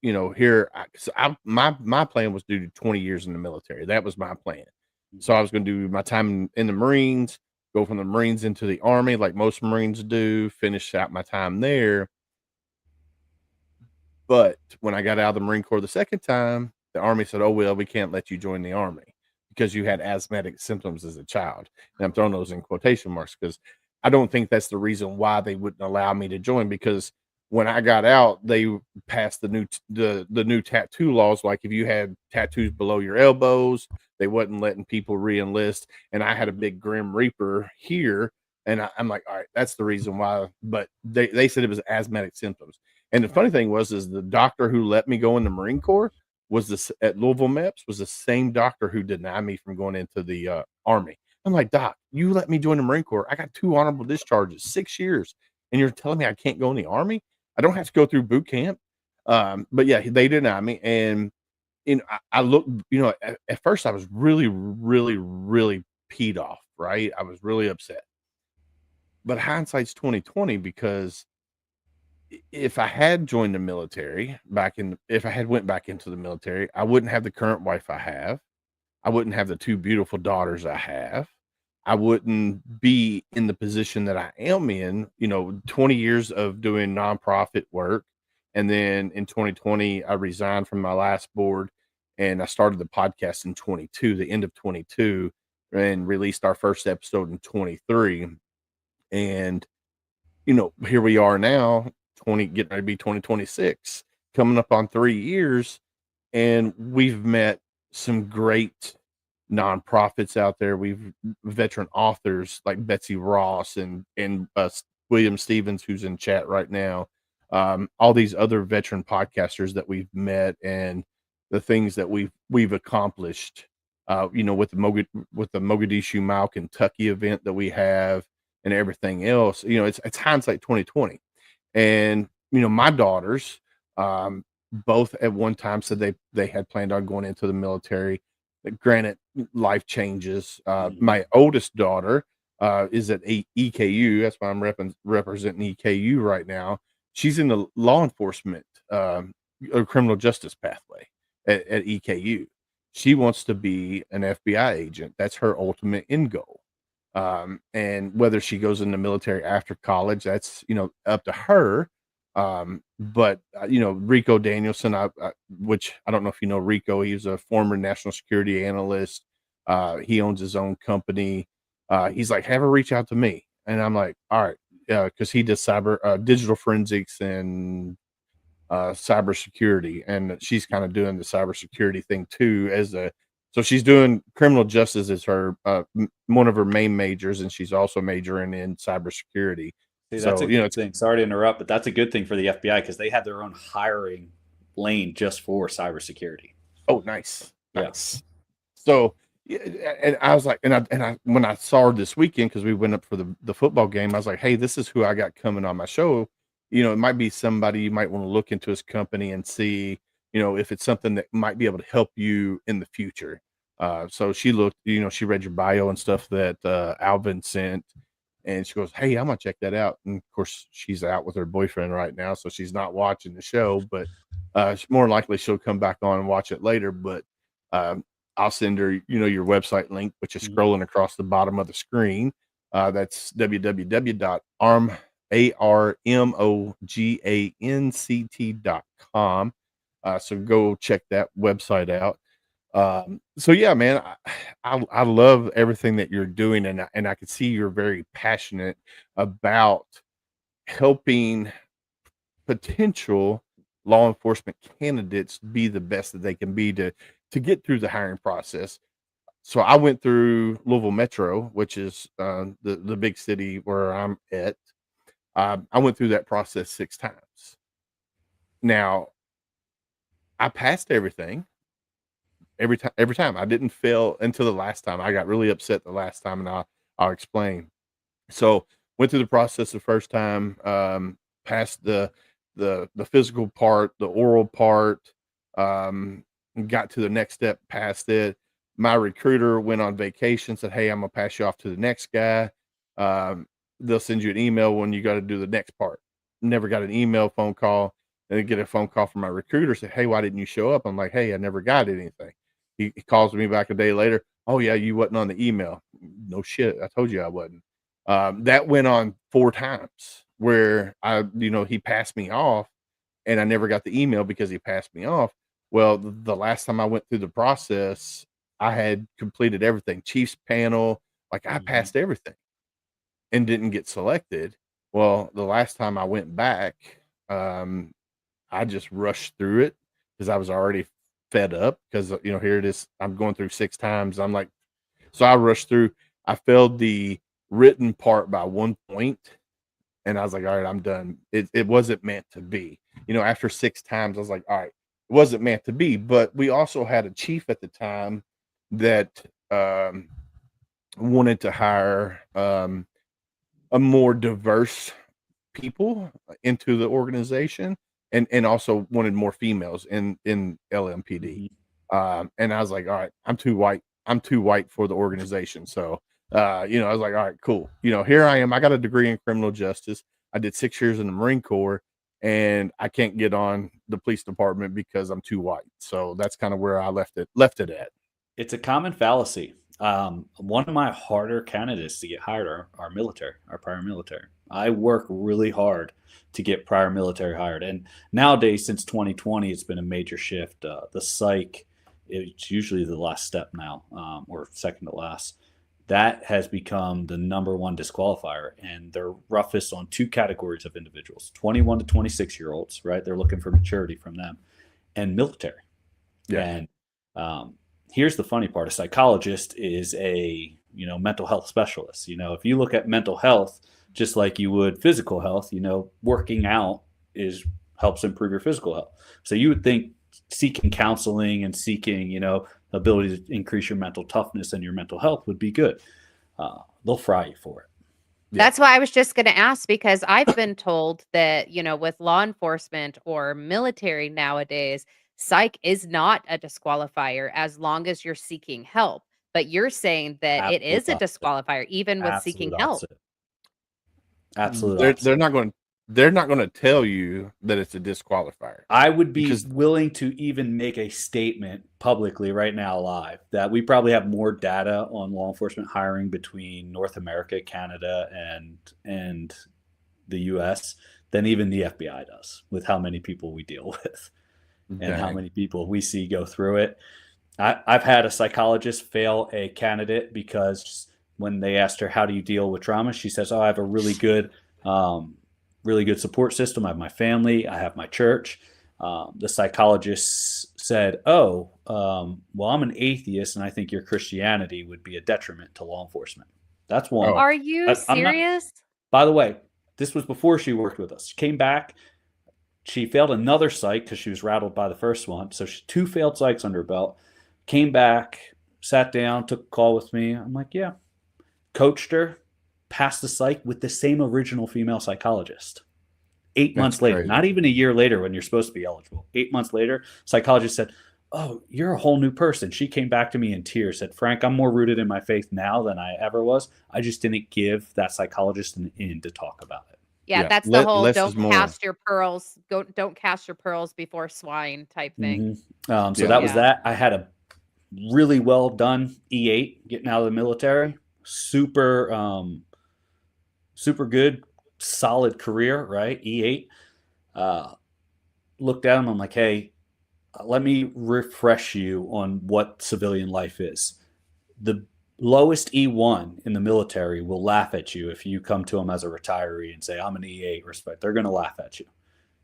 my plan was to do 20 years in the military. That was my plan. So I was going to do my time in the Marines, go from the Marines into the Army, like most Marines do, finish out my time there. But when I got out of the Marine Corps the second time, the Army said, "Oh, well, we can't let you join the Army because you had asthmatic symptoms as a child." And I'm throwing those in quotation marks because I don't think that's the reason why they wouldn't allow me to join, because when I got out, they passed the new tattoo laws. Like if you had tattoos below your elbows, they wasn't letting people re-enlist. And I had a big Grim Reaper here. And I'm like, all right, that's the reason why. But they said it was asthmatic symptoms. And the funny thing is the doctor who let me go in the Marine Corps at Louisville MEPS was the same doctor who denied me from going into the Army. I'm like, Doc, you let me join the Marine Corps. I got 2 honorable discharges, 6 years, and you're telling me I can't go in the Army? I don't have to go through boot camp. But yeah, they denied me. And I look, at first I was really, really, really peed off, right? I was really upset. But hindsight's 2020, because if I had joined the military if I had went back into the military, I wouldn't have the current wife I have. I wouldn't have the 2 beautiful daughters I have. I wouldn't be in the position that I am in, 20 years of doing nonprofit work. And then in 2020, I resigned from my last board and I started the podcast in 22, the end of 22, and released our first episode in 23. And, here we are now, getting ready to be 2026, coming up on 3 years. And we've met some great nonprofits out there. We've veteran authors like Betsy Ross and William Stevens, who's in chat right now. All these other veteran podcasters that we've met, and the things that we've accomplished. With the Mogadishu Mile, Kentucky event that we have, and everything else. It's hindsight 2020, and my daughters, both at one time said they had planned on going into the military. Granted, life changes. My oldest daughter is at EKU. That's why I'm representing EKU right now. She's in the law enforcement or criminal justice pathway at EKU. She wants to be an FBI agent. That's her ultimate end goal. And whether she goes in the military after college, that's up to her. But Rico Danielson, which I don't know if you know Rico, he's a former national security analyst. He owns his own company. He's like, have her reach out to me, and I'm like, all right, because he does digital forensics and cybersecurity, and she's kind of doing the cybersecurity thing too. So she's doing criminal justice as her one of her main majors, and she's also majoring in cybersecurity. See, that's a good thing. Sorry to interrupt, but that's a good thing for the FBI because they have their own hiring lane just for cybersecurity. Oh, nice. So, and I was like, and I when I saw her this weekend, because we went up for the football game, I was like, hey, this is who I got coming on my show. It might be somebody you might want to look into his company and see, if it's something that might be able to help you in the future. So she looked, she read your bio and stuff that Alvin sent. And she goes, hey, I'm going to check that out. And of course, she's out with her boyfriend right now, so she's not watching the show. But more likely she'll come back on and watch it later. But I'll send her, your website link, which is scrolling across the bottom of the screen. That's www.armoganct.com. So go check that website out. So yeah, man, I love everything that you're doing, and I can see you're very passionate about helping potential law enforcement candidates be the best that they can be to get through the hiring process. So I went through Louisville Metro, which is the big city where I'm at. I went through that process 6 times. Now, I passed everything. Every time I didn't fail until the last time. I got really upset the last time, and I'll explain. So went through the process the first time, passed the physical part, the oral part, got to the next step, passed it. My recruiter went on vacation, said, hey, I'm gonna pass you off to the next guy. They'll send you an email when you got to do the next part. Never got an email, phone call. Then I get a phone call from my recruiter, said, hey, why didn't you show up? I'm like, hey, I never got anything. He calls me back a day later. Oh yeah, you wasn't on the email. No shit, I told you I wasn't. That went on 4 times where he passed me off, and I never got the email because he passed me off. Well, the last time I went through the process, I had completed everything. Chiefs panel, like I passed everything, and didn't get selected. Well, the last time I went back, I just rushed through it because I was already fed up because here it is. I'm going through 6 times. I'm like, so I rushed through. I failed the written part by 1 point, and I was like, all right, I'm done. It wasn't meant to be. After 6 times, I was like, all right, it wasn't meant to be. But we also had a chief at the time that wanted to hire a more diverse people into the organization, and also wanted more females in LMPD. And I was like, all right, I'm too white for the organization. So I was like, all right, cool. Here I am. I got a degree in criminal justice. I did 6 years in the Marine Corps, and I can't get on the police department because I'm too white. So that's kind of where I left it at. It's a common fallacy. One of my harder candidates to get hired are military, our prior military. I work really hard to get prior military hired. And nowadays, since 2020, it's been a major shift. The psych, it's usually the last step now, or second to last. That has become the number 1 disqualifier. And they're roughest on 2 categories of individuals, 21 to 26-year-olds, right? They're looking for maturity from them, and military. Yeah. And here's the funny part. A psychologist is a mental health specialist. If you look at mental health, just like you would physical health, working out helps improve your physical health. So you would think seeking counseling and seeking, ability to increase your mental toughness and your mental health would be good. They'll fry you for it. Yeah. That's why I was just going to ask, because I've been told that, with law enforcement or military nowadays, psych is not a disqualifier as long as you're seeking help. But you're saying that it Absolute is a opposite. disqualifier even with seeking Absolute help. opposite. Absolute They're opposite. they're not going to tell you that it's a disqualifier. I would be Because- willing to even make a statement publicly right now live that we probably have more data on law enforcement hiring between North America, Canada, and the US than even the FBI does, with how many people we deal with and how Dang. many people we see go through it. I've had a psychologist fail a candidate because when they asked her, how do you deal with trauma? She says, oh, I have a really good support system. I have my family. I have my church. The psychologist said, well, I'm an atheist, and I think your Christianity would be a detriment to law enforcement. That's one. Oh. Are you I'm not- serious? By the way, this was before she worked with us. She came back. She failed another psych because she was rattled by the first one. So she 2 failed psychs under her belt. Came back, sat down, took a call with me. I'm like, yeah. Coached her, passed the psych with the same original female psychologist. 8 That's months later, crazy. not even a year later when you're supposed to be eligible. 8 months later, psychologist said, oh, you're a whole new person. She came back to me in tears, said, Frank, I'm more rooted in my faith now than I ever was. I just didn't give that psychologist an in to talk about it. Yeah, Yeah, that's the whole less is don't more. cast your pearls, don't cast your pearls before swine type thing. So Yeah. that was Yeah. that. I had a really well done E8 getting out of the military. Super good, solid career, right? E8. Looked at him. I'm like, hey, let me refresh you on what civilian life is. The lowest E1 in the military will laugh at you if you come to them as a retiree and say, I'm an E8, respect. They're going to laugh at you.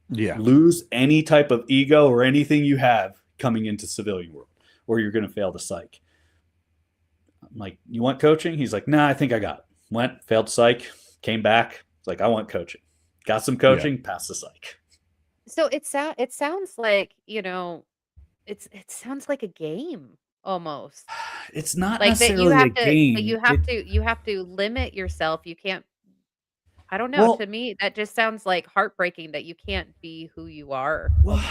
Yeah. Lose any type of ego or anything you have coming into civilian world, or you're going to fail the psych. I'm like, you want coaching? He's like, nah, I think I got it. Went, failed psych, came back. It's like, I want coaching. Got some coaching, passed the psych. So it sounds like, it sounds like a game almost. It's not Like that necessarily a game. that you have to limit yourself. You can't, I don't know. Well- To me, that just sounds like heartbreaking that you can't be who you are. Well,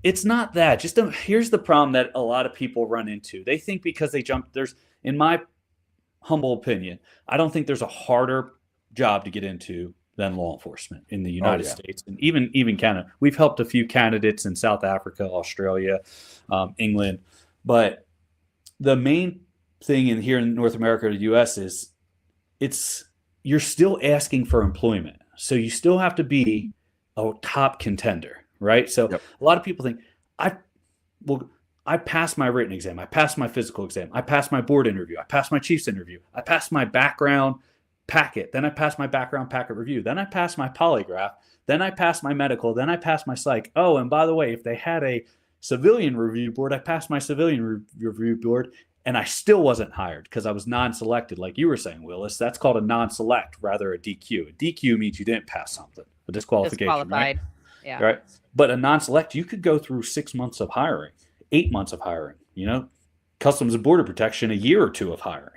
it's not that. Here's the problem that a lot of people run into. They think because they jump, in my humble opinion, I don't think there's a harder job to get into than law enforcement in the United States and even Canada. We've helped a few candidates in South Africa, Australia, England, but the main thing here in North America or the U.S. is you're still asking for employment, so you still have to be a top contender, right? So Yep. a lot of people think I passed my written exam, I passed my physical exam, I passed my board interview, I passed my chief's interview, I passed my background packet, then I passed my background packet review, then I passed my polygraph, then I passed my medical, then I passed my psych. Oh, and by the way, if they had a civilian review board, I passed my civilian review board, and I still wasn't hired because I was non-selected, like you were saying, Willis. That's called a non-select, rather a DQ. A DQ means you didn't pass something, a disqualification, right? Disqualified. Yeah. Right. But a non-select, you could go through 6 months of hiring, 8 months of hiring, Customs and Border Protection, a year or two of hiring.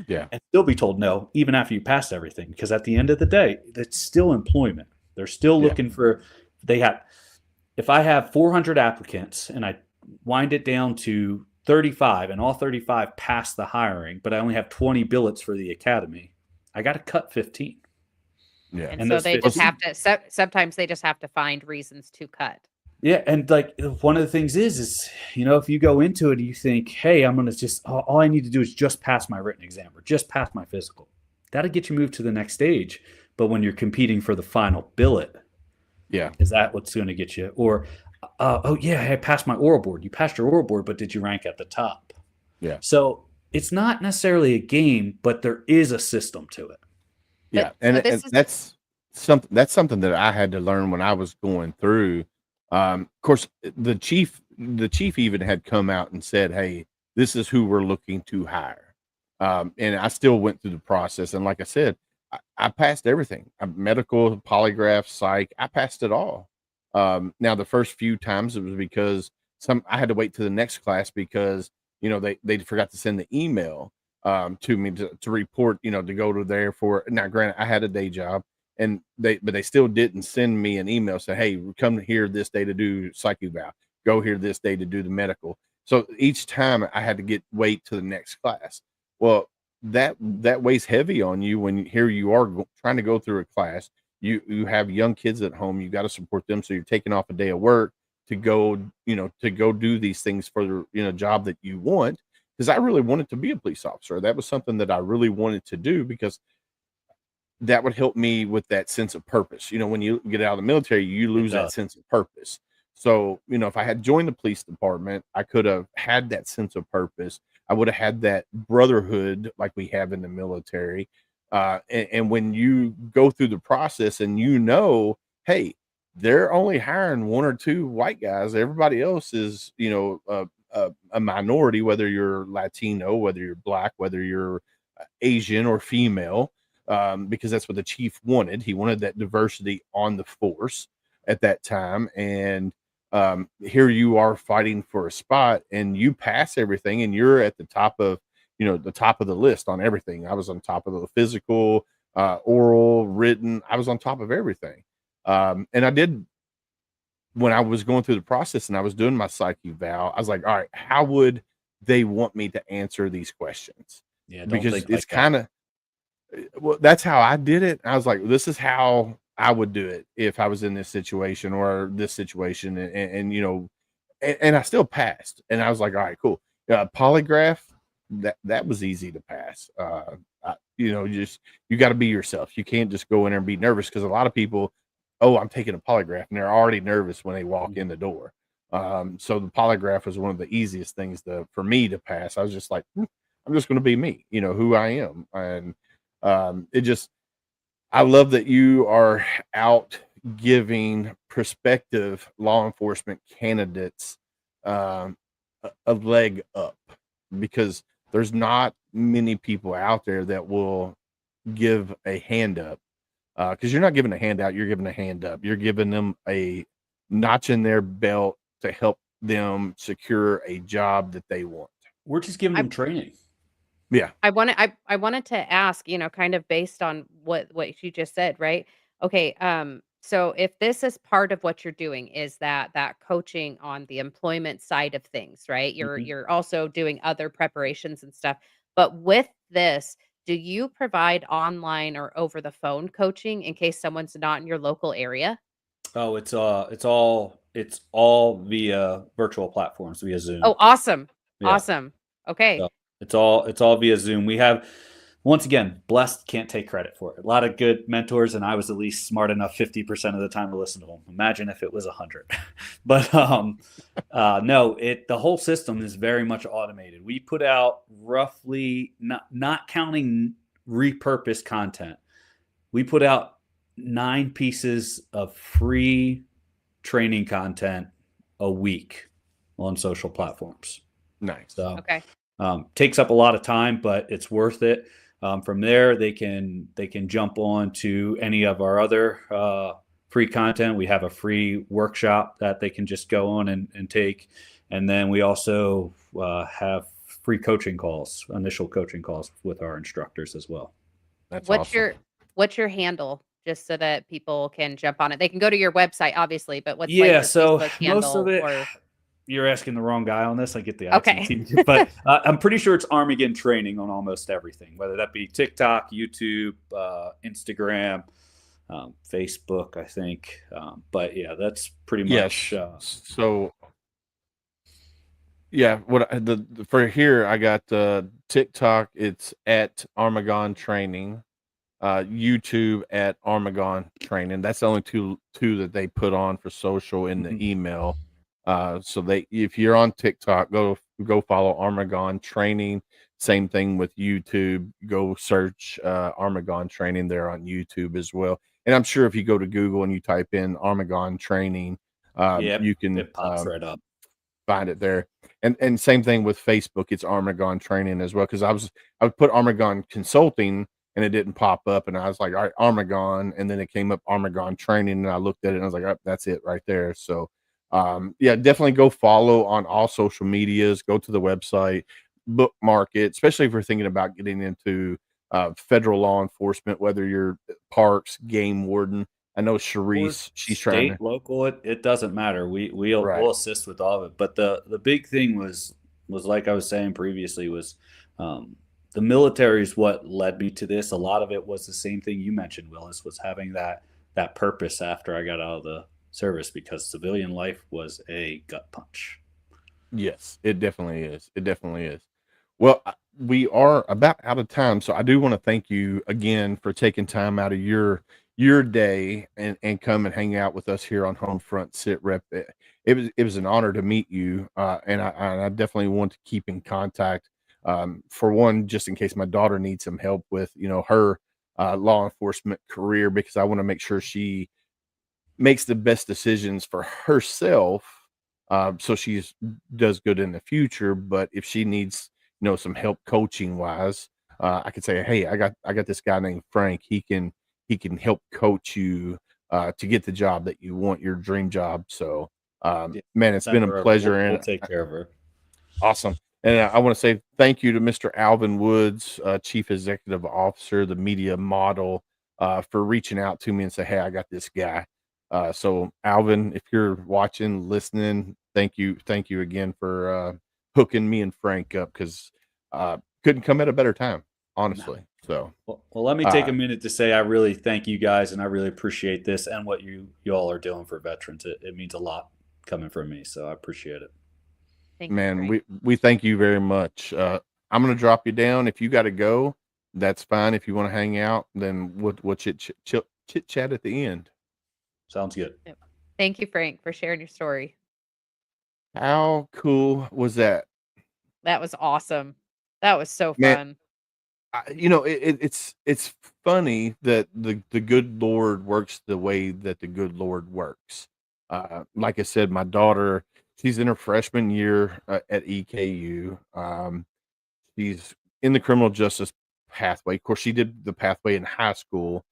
Yeah. And still be told no, even after you passed everything, because at the end of the day, it's still employment. They're still looking for, if I have 400 applicants and I wind it down to 35 and all 35 pass the hiring, but I only have 20 billets for the academy, I got to cut 15. Yeah. And And so those they just 15 have to, sometimes they just have to find reasons to cut. Yeah, and like one of the things is if you go into it and you think, hey, I'm gonna just all I need to do is just pass my written exam or just pass my physical, that'll get you moved to the next stage. But when you're competing for the final billet, Yeah. is that what's going to get you? Or I passed my oral board. You passed your oral board, but did you rank at the top? Yeah. So it's not necessarily a game, but there is a system to it. Yeah. But- And, so this and that's something that I had to learn when I was going through. Of course, the chief even had come out and said, hey, this is who we're looking to hire. And I still went through the process. And like I said, I passed everything. Medical, polygraph, psych, I passed it all. Now the first few times it was because I had to wait to the next class because, they forgot to send the email. to me to report, to go to there for. Now, granted, I had a day job, and they still didn't send me an email say, hey, come here this day to do psych eval, go here this day to do the medical. So each time I had to wait to the next class. Well, that weighs heavy on you when here you are trying to go through a class. You have young kids at home, you got to support them, so you're taking off a day of work to go do these things for the job that you want. Because I really wanted to be a police officer. That was something that I really wanted to do, because that would help me with that sense of purpose. When you get out of the military, you lose that sense of purpose. So, if I had joined the police department, I could have had that sense of purpose. I would have had that brotherhood like we have in the military. And when you go through the process and hey, they're only hiring 1 or 2 white guys. Everybody else is, a minority, whether you're Latino, whether you're Black, whether you're Asian or female, because that's what the chief wanted. He wanted that diversity on the force at that time. And here you are fighting for a spot, and you pass everything, and you're at the top of the list on everything. I was on top of the physical, oral, written. I was on top of everything. And I did, when I was going through the process and I was doing my psych eval, I was like, all right, how would they want me to answer these questions? Yeah, because it's kind of, well, that's how I did it. I was like, this is how I would do it if I was in this situation or this situation. And I still passed. And I was like, all right, cool. Polygraph, that was easy to pass. You got to be yourself. You can't just go in there and be nervous, because a lot of people, I'm taking a polygraph, and they're already nervous when they walk in the door. So the polygraph was one of the easiest things for me to pass. I was just like, I'm just going to be me, who I am. And I love that you are out giving prospective law enforcement candidates a leg up, because there's not many people out there that will give a hand up. Because you're not giving a handout, you're giving a hand up. You're giving them a notch in their belt to help them secure a job that they want. We're just giving them training. Yeah. I wanted to ask, kind of based on what you just said, right? Okay, so if this is part of what you're doing, is that coaching on the employment side of things, right? You're also doing other preparations and stuff. But with this, do you provide online or over the phone coaching in case someone's not in your local area? Oh, it's all via virtual platforms, via Zoom. Oh, awesome. Yeah. Awesome. Okay. So it's all via Zoom. We have, once again, blessed, can't take credit for it. A lot of good mentors, and I was at least smart enough 50% of the time to listen to them. Imagine if it was 100. But no, the whole system is very much automated. We put out roughly, not counting repurposed content, we put out 9 pieces of free training content a week on social platforms. Nice. So Okay. Takes up a lot of time, but it's worth it. From there, they can jump on to any of our other free content. We have a free workshop that they can just go on and take. And then we also have free coaching calls, initial coaching calls with our instructors as well. That's What's awesome. what's your handle, just so that people can jump on it? They can go to your website, obviously, but what's so Facebook handle? most of it, or... You're asking the wrong guy on this. I get the Okay. accent, but I'm pretty sure it's Armogan Training on almost everything, whether that be TikTok, YouTube, Instagram, Facebook, I think. But yeah, that's pretty much. So yeah, for here I got TikTok. It's at Armogan Training. YouTube at Armogan Training. That's the only two that they put on for social in the email. So if you're on TikTok, go follow Armogan Training. Same thing with YouTube. Go search Armogan Training there on YouTube as well. And I'm sure if you go to Google and you type in Armogan Training, you can it pops right up. Find it there. And same thing with Facebook. It's Armogan Training as well, because I would put Armogan Consulting and it didn't pop up, and I was like, all right, Armogan, and then it came up Armogan Training, and I looked at it and I was like, oh, that's it right there. So yeah, definitely go follow on all social medias. Go to the website. bookmark it, especially if you're thinking about getting into federal law enforcement, whether you're parks, game warden. I know Or Sharice, she's trying state, to, local, it doesn't matter. right. We'll assist with all of it. But the big thing was like I was saying previously was um, the military is what led me to this. A lot of it was the same thing you mentioned, Willis, was having that purpose after I got out of the service because civilian life was a gut punch. Yes, it definitely is. It definitely is. Well, we are about out of time, so I do want to thank you again for taking time out of your day and come and hang out with us here on Homefront Sitrep. It was an honor to meet you, and I definitely want to keep in contact. For one, just in case my daughter needs some help with her law enforcement career, because I want to make sure she makes the best decisions for herself, so she's does good in the future. But if she needs some help coaching wise, I could say, hey, I got this guy named Frank. He can help coach you to get the job that you want, your dream job. So Yeah, man, it's send been a her over. pleasure, We'll and take care of her. awesome. And I want to say thank you to Mr. Alvin Woods, Chief Executive Officer, the media model, for reaching out to me and say, hey, I got this guy. So Alvin, if you're watching, listening, thank you. Thank you again for hooking me and Frank up, because couldn't come at a better time, honestly. So Well, let me take uh, a minute to say I really thank you guys, and I really appreciate this and what you all are doing for veterans. It means a lot coming from me, so I appreciate it. Thank you, man, Frank. we thank you very much. I'm gonna drop you down. If you got to go, that's fine. If you want to hang out, then we'll chit chat at the end. Sounds good. Yep. Thank you, Frank, for sharing your story. How cool was that, That was awesome. That was so man? fun. It's funny that the good Lord works the way that the good Lord works. Like I said, my daughter, she's in her freshman year at EKU. She's in the criminal justice pathway. Of course, she did the pathway in high school.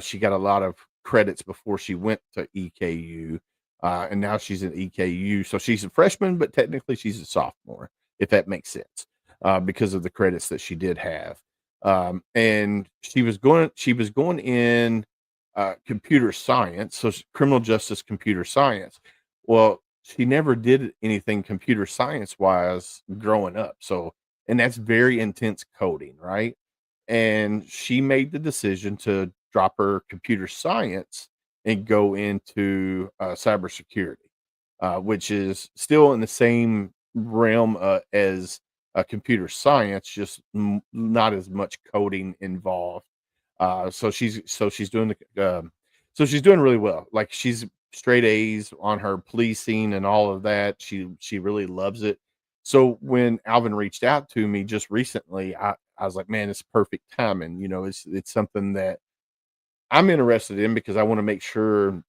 She got a lot of credits before she went to EKU, and now she's in EKU. So she's a freshman, but technically she's a sophomore, if that makes sense, because of the credits that she did have. And she was going in computer science, so criminal justice computer science. Well, she never did anything computer science wise growing up. So, and that's very intense coding, right? And she made the decision to drop her computer science and go into cybersecurity, which is still in the same realm as computer science, just not as much coding involved. So she's doing she's doing really well. Like, she's straight A's on her policing and all of that. She really loves it. So when Alvin reached out to me just recently, I was like, man, it's perfect timing. It's something that I'm interested in, because I want to make sure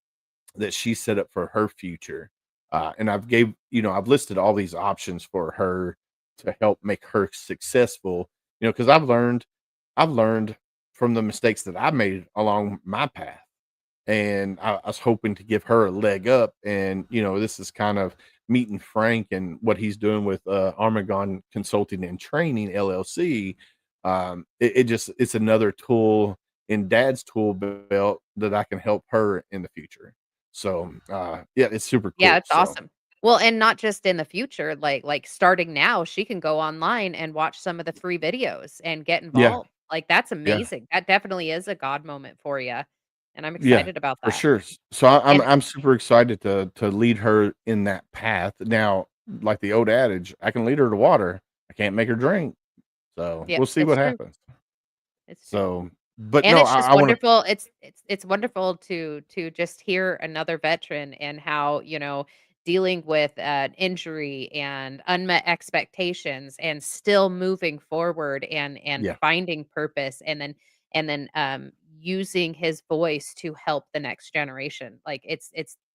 that she's set up for her future. And I've listed all these options for her to help make her successful. Because I've learned from the mistakes that I made along my path, and I was hoping to give her a leg up. And this is kind of meeting Frank and what he's doing with Armogan Consulting and Training LLC. It's another tool in Dad's tool belt that I can help her in the future. So yeah, it's super Yeah, cool. it's So awesome. Well, and not just in the future, like starting now, she can go online and watch some of the free videos and get yeah, involved. Like, that's yeah. amazing. That definitely is a God moment for you. And I'm Yeah, excited about for that. sure. So I'm And I'm super excited to lead her in that path. Now, like the old adage, I can lead her to water. I can't make her drink. So yeah, we'll see it's what true. happens. It's true. So, but And no, it's I, just I want to. wonderful. It's wonderful to just hear another veteran and how, dealing with injury and unmet expectations and still moving forward and Yeah, finding purpose and then using his voice to help the next generation. Like,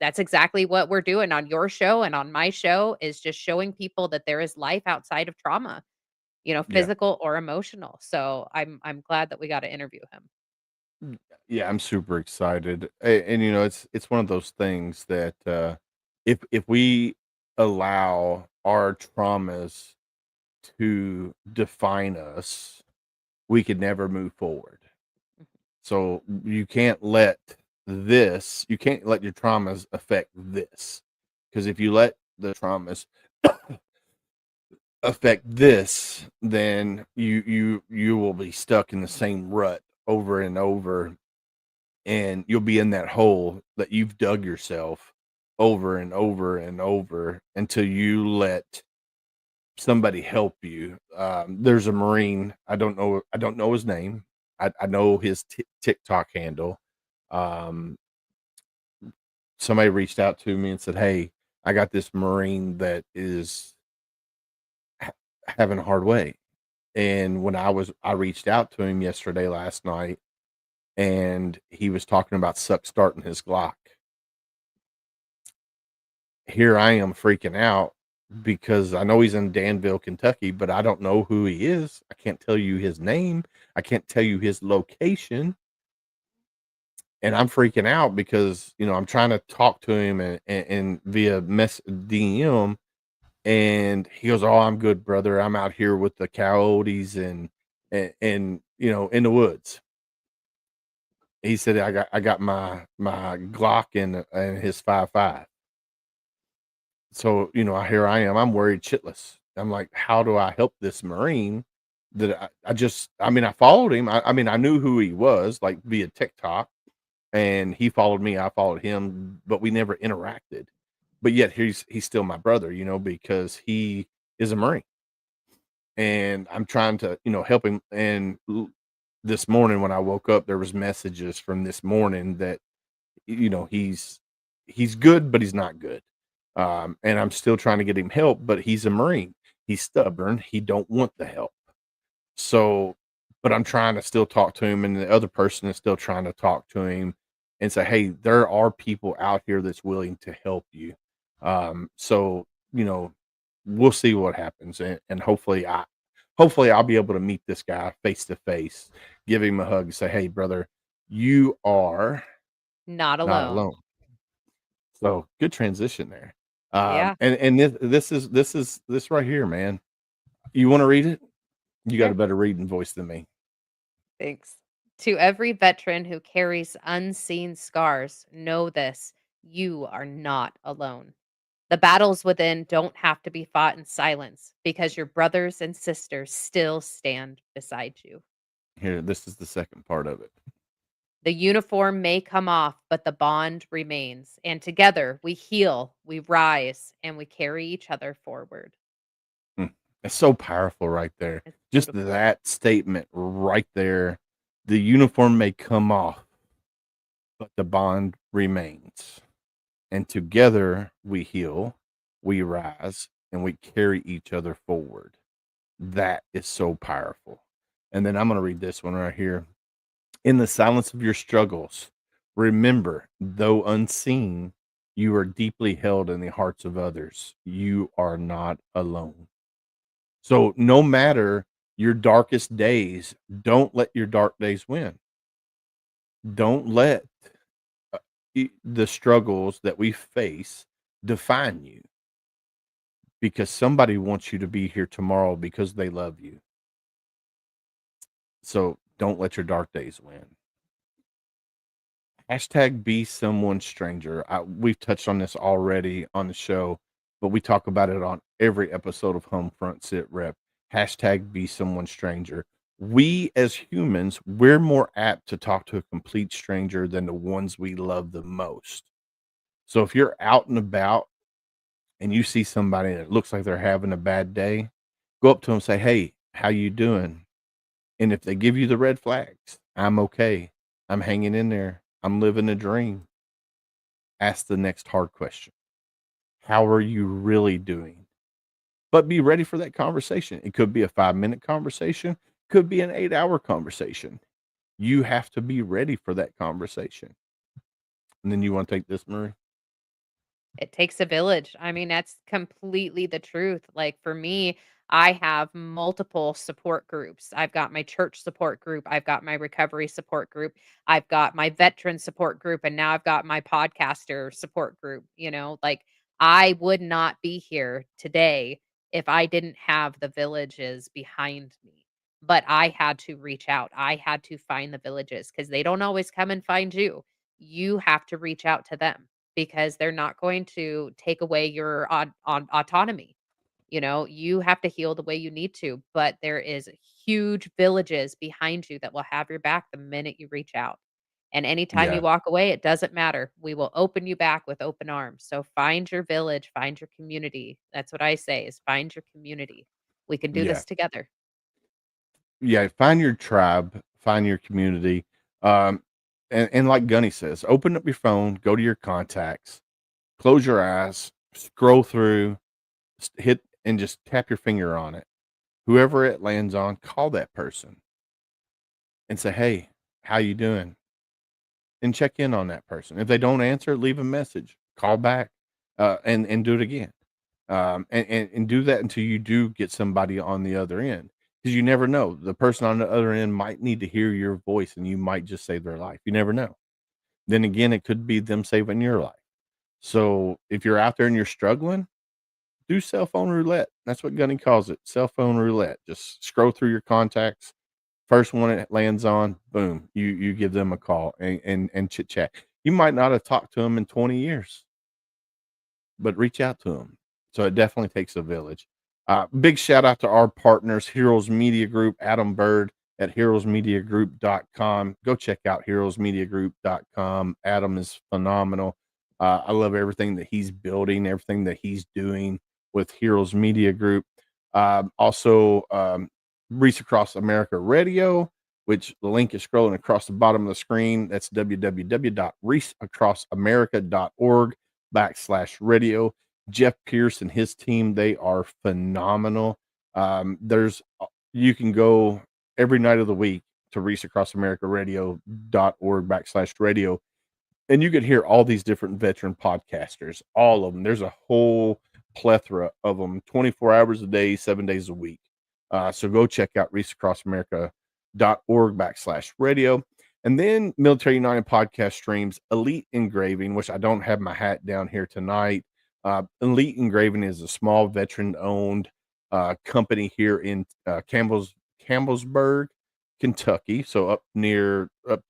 that's exactly what we're doing on your show and on my show, is just showing people that there is life outside of trauma, yeah, physical or emotional. So I'm glad that we got to interview him. yeah. I'm super excited, and it's one of those things that if we allow our traumas to define us, we could never move forward. So you can't let you can't let your traumas affect this. Because if you let the traumas affect this, then you will be stuck in the same rut over and over, and you'll be in that hole that you've dug yourself over and over and over until you let somebody help you. There's a Marine. I don't know his name. I know his TikTok handle. Um, Somebody reached out to me and said, "Hey, I got this Marine that is having a hard way." And when I reached out to him last night, and he was talking about suck starting his Glock. Here I am freaking out because I know he's in Danville, Kentucky, but I don't know who he is. I can't tell you his name. I can't tell you his location. And I'm freaking out because, I'm trying to talk to him and via DM, and he goes, "Oh, I'm good, brother. I'm out here with the coyotes and in the woods." He said, I got my Glock and his 5.5." So, here I am. I'm worried shitless. I'm like, how do I help this Marine that I followed him. I knew who he was, like, via TikTok, and he followed me. I followed him, but we never interacted. But yet he's still my brother, because he is a Marine, and I'm trying to, help him. And this morning when I woke up, there was messages from this morning that, he's good, but he's not good. And I'm still trying to get him help, but he's a Marine. He's stubborn. He don't want the help. So, but I'm trying to still talk to him, and the other person is still trying to talk to him and say, "Hey, there are people out here that's willing to help you." So, we'll see what happens, and hopefully I'll be able to meet this guy face to face, give him a hug, and say, "Hey, brother, you are Not not alone. alone." So good transition there. Yeah, And this right here, man. You want to read it? You got sure. a better reading voice than me. Thanks. To every veteran who carries unseen scars, know this: you are not alone. The battles within don't have to be fought in silence because your brothers and sisters still stand beside you. Here, this is the second part of it. The uniform may come off, but the bond remains. And together we heal, we rise, and we carry each other forward. Mm. It's so powerful right there. It's Just beautiful. that statement right there. The uniform may come off, but the bond remains. And together we heal, we rise, and we carry each other forward. That is so powerful. And then I'm going to read this one right here. In the silence of your struggles, remember, though unseen, you are deeply held in the hearts of others. You are not alone. So, no matter your darkest days, don't let your dark days win. Don't let the struggles that we face define you, because somebody wants you to be here tomorrow because they love you. So, don't let your dark days win. Hashtag be someone stranger. We've touched on this already on the show, but we talk about it on every episode of HomeFront Sitrep. Hashtag be someone stranger. We as humans, we're more apt to talk to a complete stranger than the ones we love the most. So if you're out and about and you see somebody that looks like they're having a bad day, go up to them and say, "Hey, how you doing?" And if they give you the red flags, "I'm okay. I'm hanging in there. I'm living a dream." Ask the next hard question. How are you really doing? But be ready for that conversation. It could be a 5-minute conversation, could be an 8-hour conversation. You have to be ready for that conversation. And then you want to take this, Marie? It takes a village. I mean, that's completely the truth. Like for me, I have multiple support groups. I've got my church support group, I've got my recovery support group, I've got my veteran support group, and now I've got my podcaster support group. Like I would not be here today if I didn't have the villages behind me. But I had to reach out. I had to find the villages because they don't always come and find you. You have to reach out to them because they're not going to take away your on autonomy. You have to heal the way you need to, but there is huge villages behind you that will have your back the minute you reach out. And anytime you Yeah. walk away, it doesn't matter. We will open you back with open arms. So find your village, find your community. That's what I say is find your community. We can do Yeah. this together. Yeah. Find your tribe, find your community. Um, and like Gunny says, open up your phone, go to your contacts, close your eyes, scroll through, hit and just tap your finger on it. Whoever it lands on, call that person and say, "Hey, how you doing?" And check in on that person. If they don't answer, leave a message, call back, and do it again. And do that until you do get somebody on the other end, because you never know. The person on the other end might need to hear your voice, and you might just save their life. You never know. Then again, it could be them saving your life. So if you're out there and you're struggling, do cell phone roulette. That's what Gunny calls it, cell phone roulette. Just scroll through your contacts. First one it lands on, boom, you give them a call and chit chat. You might not have talked to them in 20 years, but reach out to them. So it definitely takes a village. Big shout out to our partners, Heroes Media Group, Adam Bird at heroesmediagroup.com. Go check out heroesmediagroup.com. Adam is phenomenal. I love everything that he's building, everything that he's doing with Heroes Media Group. Also, Reach Across America Radio, which the link is scrolling across the bottom of the screen. That's www.reachacrossamerica.org/radio. Jeff Pierce and his team, they are phenomenal. You can go every night of the week to reachacrossamericaradio.org/radio, and you could hear all these different veteran podcasters, all of them. There's a whole plethora of them, 24 hours a day, 7 days a week. So go check out reachacrossamerica.org/radio. And then Military United podcast streams Elite Engraving, which I don't have my hat down here tonight. Elite Engraving is a small veteran-owned company here in Campbellsburg, Kentucky. So up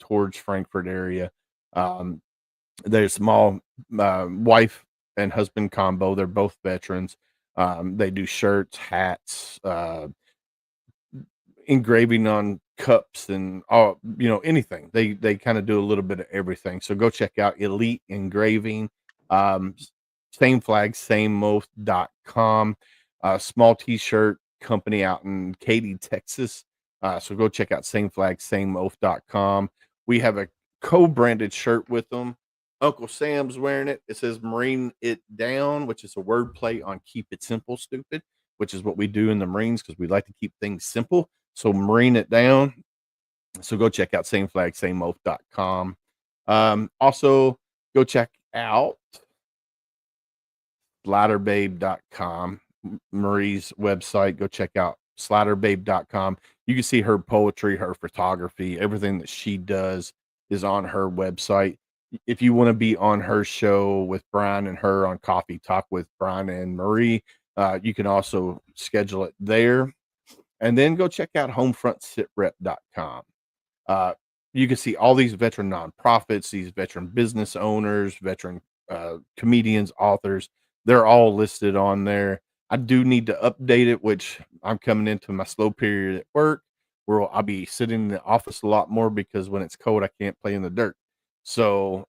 towards Frankfort area. They're a small wife and husband combo. They're both veterans. They do shirts, hats, engraving on cups, and all, anything. They kind of do a little bit of everything. So go check out Elite Engraving. Same flag, same oath.com. Small t-shirt company out in Katy, Texas. So go check out same flag, same oath.com. We have a co-branded shirt with them. Uncle Sam's wearing it. It says Marine It Down, which is a wordplay on Keep It Simple, Stupid, which is what we do in the Marines because we like to keep things simple. So Marine It Down. So go check out same flag, same oath.com. Also, go check out sliderbabe.com, Marie's website. Go check out sliderbabe.com. You can see her poetry, her photography, everything that she does is on her website. If you want to be on her show with Brian and her on Coffee Talk with Brian and Marie, you can also schedule it there. And then go check out HomeFrontSitrep.com. You can see all these veteran nonprofits, these veteran business owners, veteran comedians, authors. They're all listed on there. I do need to update it, which I'm coming into my slow period at work where I'll be sitting in the office a lot more because when it's cold, I can't play in the dirt. So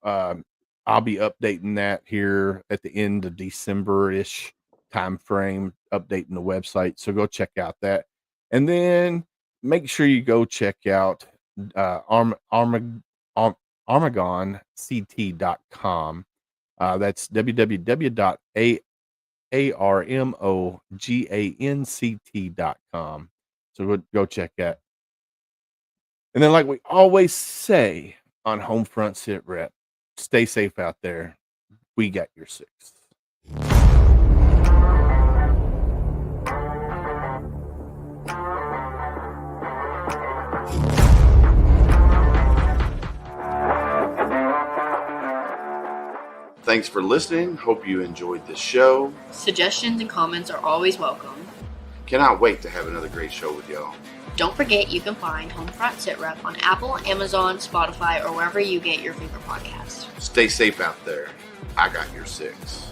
I'll be updating that here at the end of December-ish time frame, updating the website. So go check out that. And then make sure you go check out ArmoganCT.com. That's www.armogancT.com. So go check that. And then, like we always say on Homefront Sit Rep, stay safe out there. We got your six. Thanks for listening. Hope you enjoyed this show. Suggestions and comments are always welcome. Cannot wait to have another great show with y'all. Don't forget you can find HomeFront Sitrep on Apple, Amazon, Spotify, or wherever you get your favorite podcasts. Stay safe out there. I got your 6.